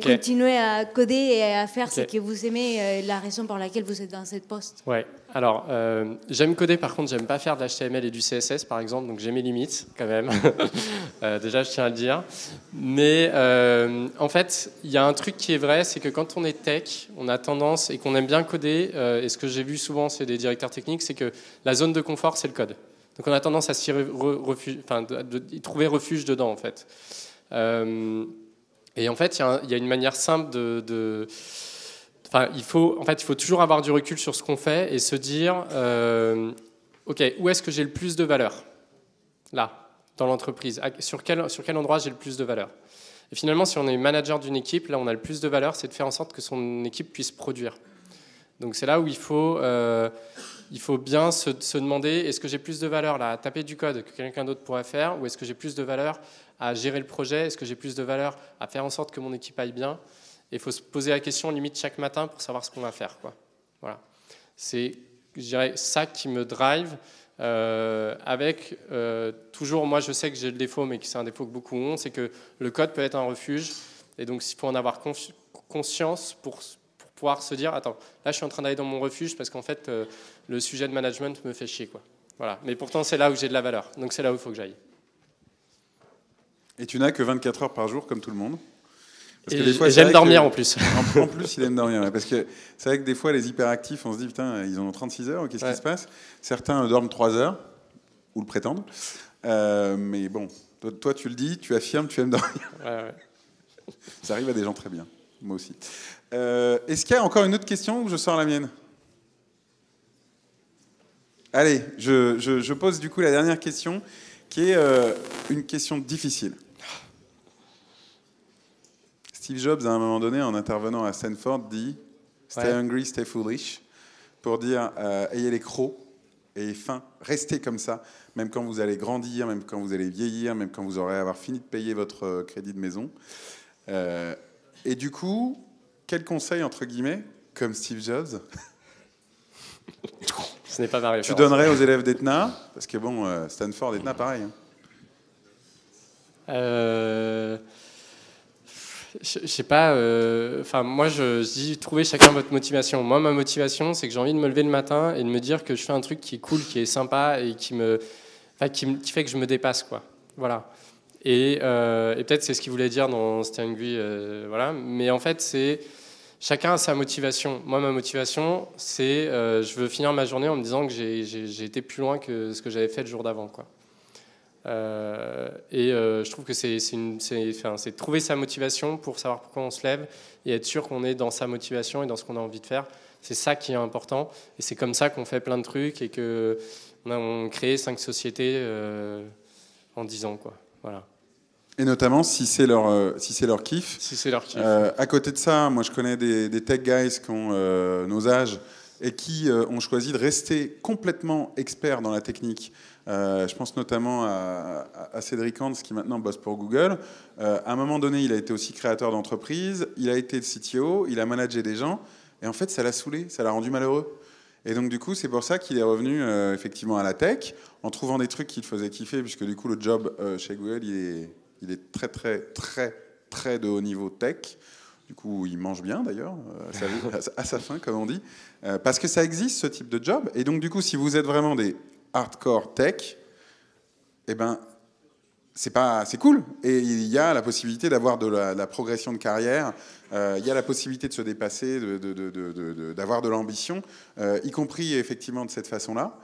Speaker 4: continuer à coder et à faire ce que vous aimez, la raison pour laquelle vous êtes dans cette poste?
Speaker 2: Ouais. Alors, j'aime coder, par contre, j'aime pas faire de l'HTML et du CSS, par exemple, donc j'ai mes limites, quand même. Déjà, je tiens à le dire. Mais en fait, il y a un truc qui est vrai, c'est que quand on est tech, on a tendance, et qu'on aime bien coder, et ce que j'ai vu souvent, c'est des directeurs techniques, c'est que la zone de confort, c'est le code. Donc on a tendance à y trouver refuge dedans, en fait. Et en fait, il y a une manière simple il faut toujours avoir du recul sur ce qu'on fait et se dire, OK, où est-ce que j'ai le plus de valeur? Là, dans l'entreprise. Sur quel endroit j'ai le plus de valeur? Et finalement, si on est manager d'une équipe, là, on a le plus de valeur, c'est de faire en sorte que son équipe puisse produire. Donc c'est là où il faut bien se demander, est-ce que j'ai plus de valeur là, à taper du code que quelqu'un d'autre pourrait faire, ou est-ce que j'ai plus de valeur à gérer le projet? Est-ce que j'ai plus de valeur à faire en sorte que mon équipe aille bien? Et il faut se poser la question limite chaque matin pour savoir ce qu'on va faire, quoi. Voilà. C'est je dirais, ça qui me drive. Avec toujours, moi je sais que j'ai le défaut, mais que c'est un défaut que beaucoup ont, c'est que le code peut être un refuge, et donc il faut en avoir conscience pour pouvoir se dire, attends, là je suis en train d'aller dans mon refuge parce qu'en fait le sujet de management me fait chier, quoi. Voilà. Mais pourtant c'est là où j'ai de la valeur, donc c'est là où il faut que j'aille.
Speaker 1: Et tu n'as que 24 heures par jour comme tout le monde.
Speaker 2: Parce que des fois, j'aime dormir en plus.
Speaker 1: En plus, il aime dormir. Ouais, parce que c'est vrai que des fois, les hyperactifs, on se dit, putain, ils ont 36 heures, qu'est-ce qui se passe? Certains dorment 3 heures, ou le prétendent. Mais bon, toi, tu le dis, tu affirmes, tu aimes dormir.
Speaker 2: Ouais.
Speaker 1: Ça arrive à des gens très bien. Moi aussi. Est-ce qu'il y a encore une autre question ou je sors la mienne? Allez, je pose du coup la dernière question, qui est une question difficile. Steve Jobs, à un moment donné, en intervenant à Stanford, dit « Stay hungry, stay foolish », pour dire ayez les crocs, ayez faim, restez comme ça, même quand vous allez grandir, même quand vous allez vieillir, même quand vous aurez avoir fini de payer votre crédit de maison. Et du coup, quel conseil, entre guillemets, comme Steve Jobs,
Speaker 2: ce n'est pas ma référence,
Speaker 1: tu donnerais aux élèves d'Etna? Parce que bon, Stanford, Etna, pareil.
Speaker 2: Je sais pas, moi je dis trouvez chacun votre motivation. Moi, ma motivation, c'est que j'ai envie de me lever le matin et de me dire que je fais un truc qui est cool, qui est sympa et qui fait que je me dépasse, quoi. Voilà. Et peut-être c'est ce qu'il voulait dire dans Stay Hungry, voilà. Mais en fait, c'est chacun a sa motivation. Moi, ma motivation, c'est je veux finir ma journée en me disant que j'ai été plus loin que ce que j'avais fait le jour d'avant, quoi. Je trouve que c'est trouver sa motivation pour savoir pourquoi on se lève et être sûr qu'on est dans sa motivation et dans ce qu'on a envie de faire. C'est ça qui est important et c'est comme ça qu'on fait plein de trucs et qu'on a créé 5 sociétés en 10 ans, quoi. Voilà.
Speaker 1: Et notamment si c'est leur kiff.
Speaker 2: Si c'est leur kiff.
Speaker 1: À côté de ça, moi je connais des tech guys qui ont nos âges et qui ont choisi de rester complètement experts dans la technique. Je pense notamment à Cédric Hans qui maintenant bosse pour Google. À un moment donné, il a été aussi créateur d'entreprise, il a été le CTO, il a managé des gens, et en fait, ça l'a saoulé, ça l'a rendu malheureux. Et donc, du coup, c'est pour ça qu'il est revenu effectivement à la tech, en trouvant des trucs qui le faisaient kiffer, puisque du coup, le job chez Google, il est très, très, très, très de haut niveau tech. Du coup, il mange bien d'ailleurs, à sa faim, comme on dit, parce que ça existe ce type de job. Et donc, du coup, si vous êtes vraiment des hardcore tech, eh ben, c'est cool. Et il y a la possibilité d'avoir de la progression de carrière, il y a la possibilité de se dépasser, d'avoir de l'ambition, y compris effectivement de cette façon-là.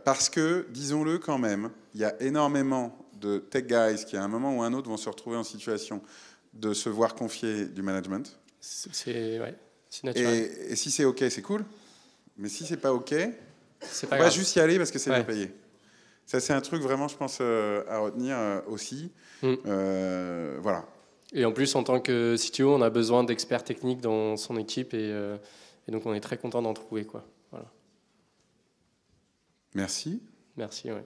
Speaker 1: Parce que, disons-le quand même, il y a énormément de tech guys qui, à un moment ou à un autre, vont se retrouver en situation de se voir confier du management.
Speaker 2: C'est naturel.
Speaker 1: Et si c'est OK, c'est cool. Mais si c'est pas OK,
Speaker 2: c'est
Speaker 1: on
Speaker 2: pas
Speaker 1: va
Speaker 2: grave.
Speaker 1: juste y aller parce que c'est bien payé. Ça, c'est un truc vraiment, je pense, à retenir aussi. Voilà.
Speaker 2: Et en plus, en tant que CTO, on a besoin d'experts techniques dans son équipe et donc on est très content d'en trouver, quoi. Voilà.
Speaker 1: Merci.
Speaker 2: Merci, ouais.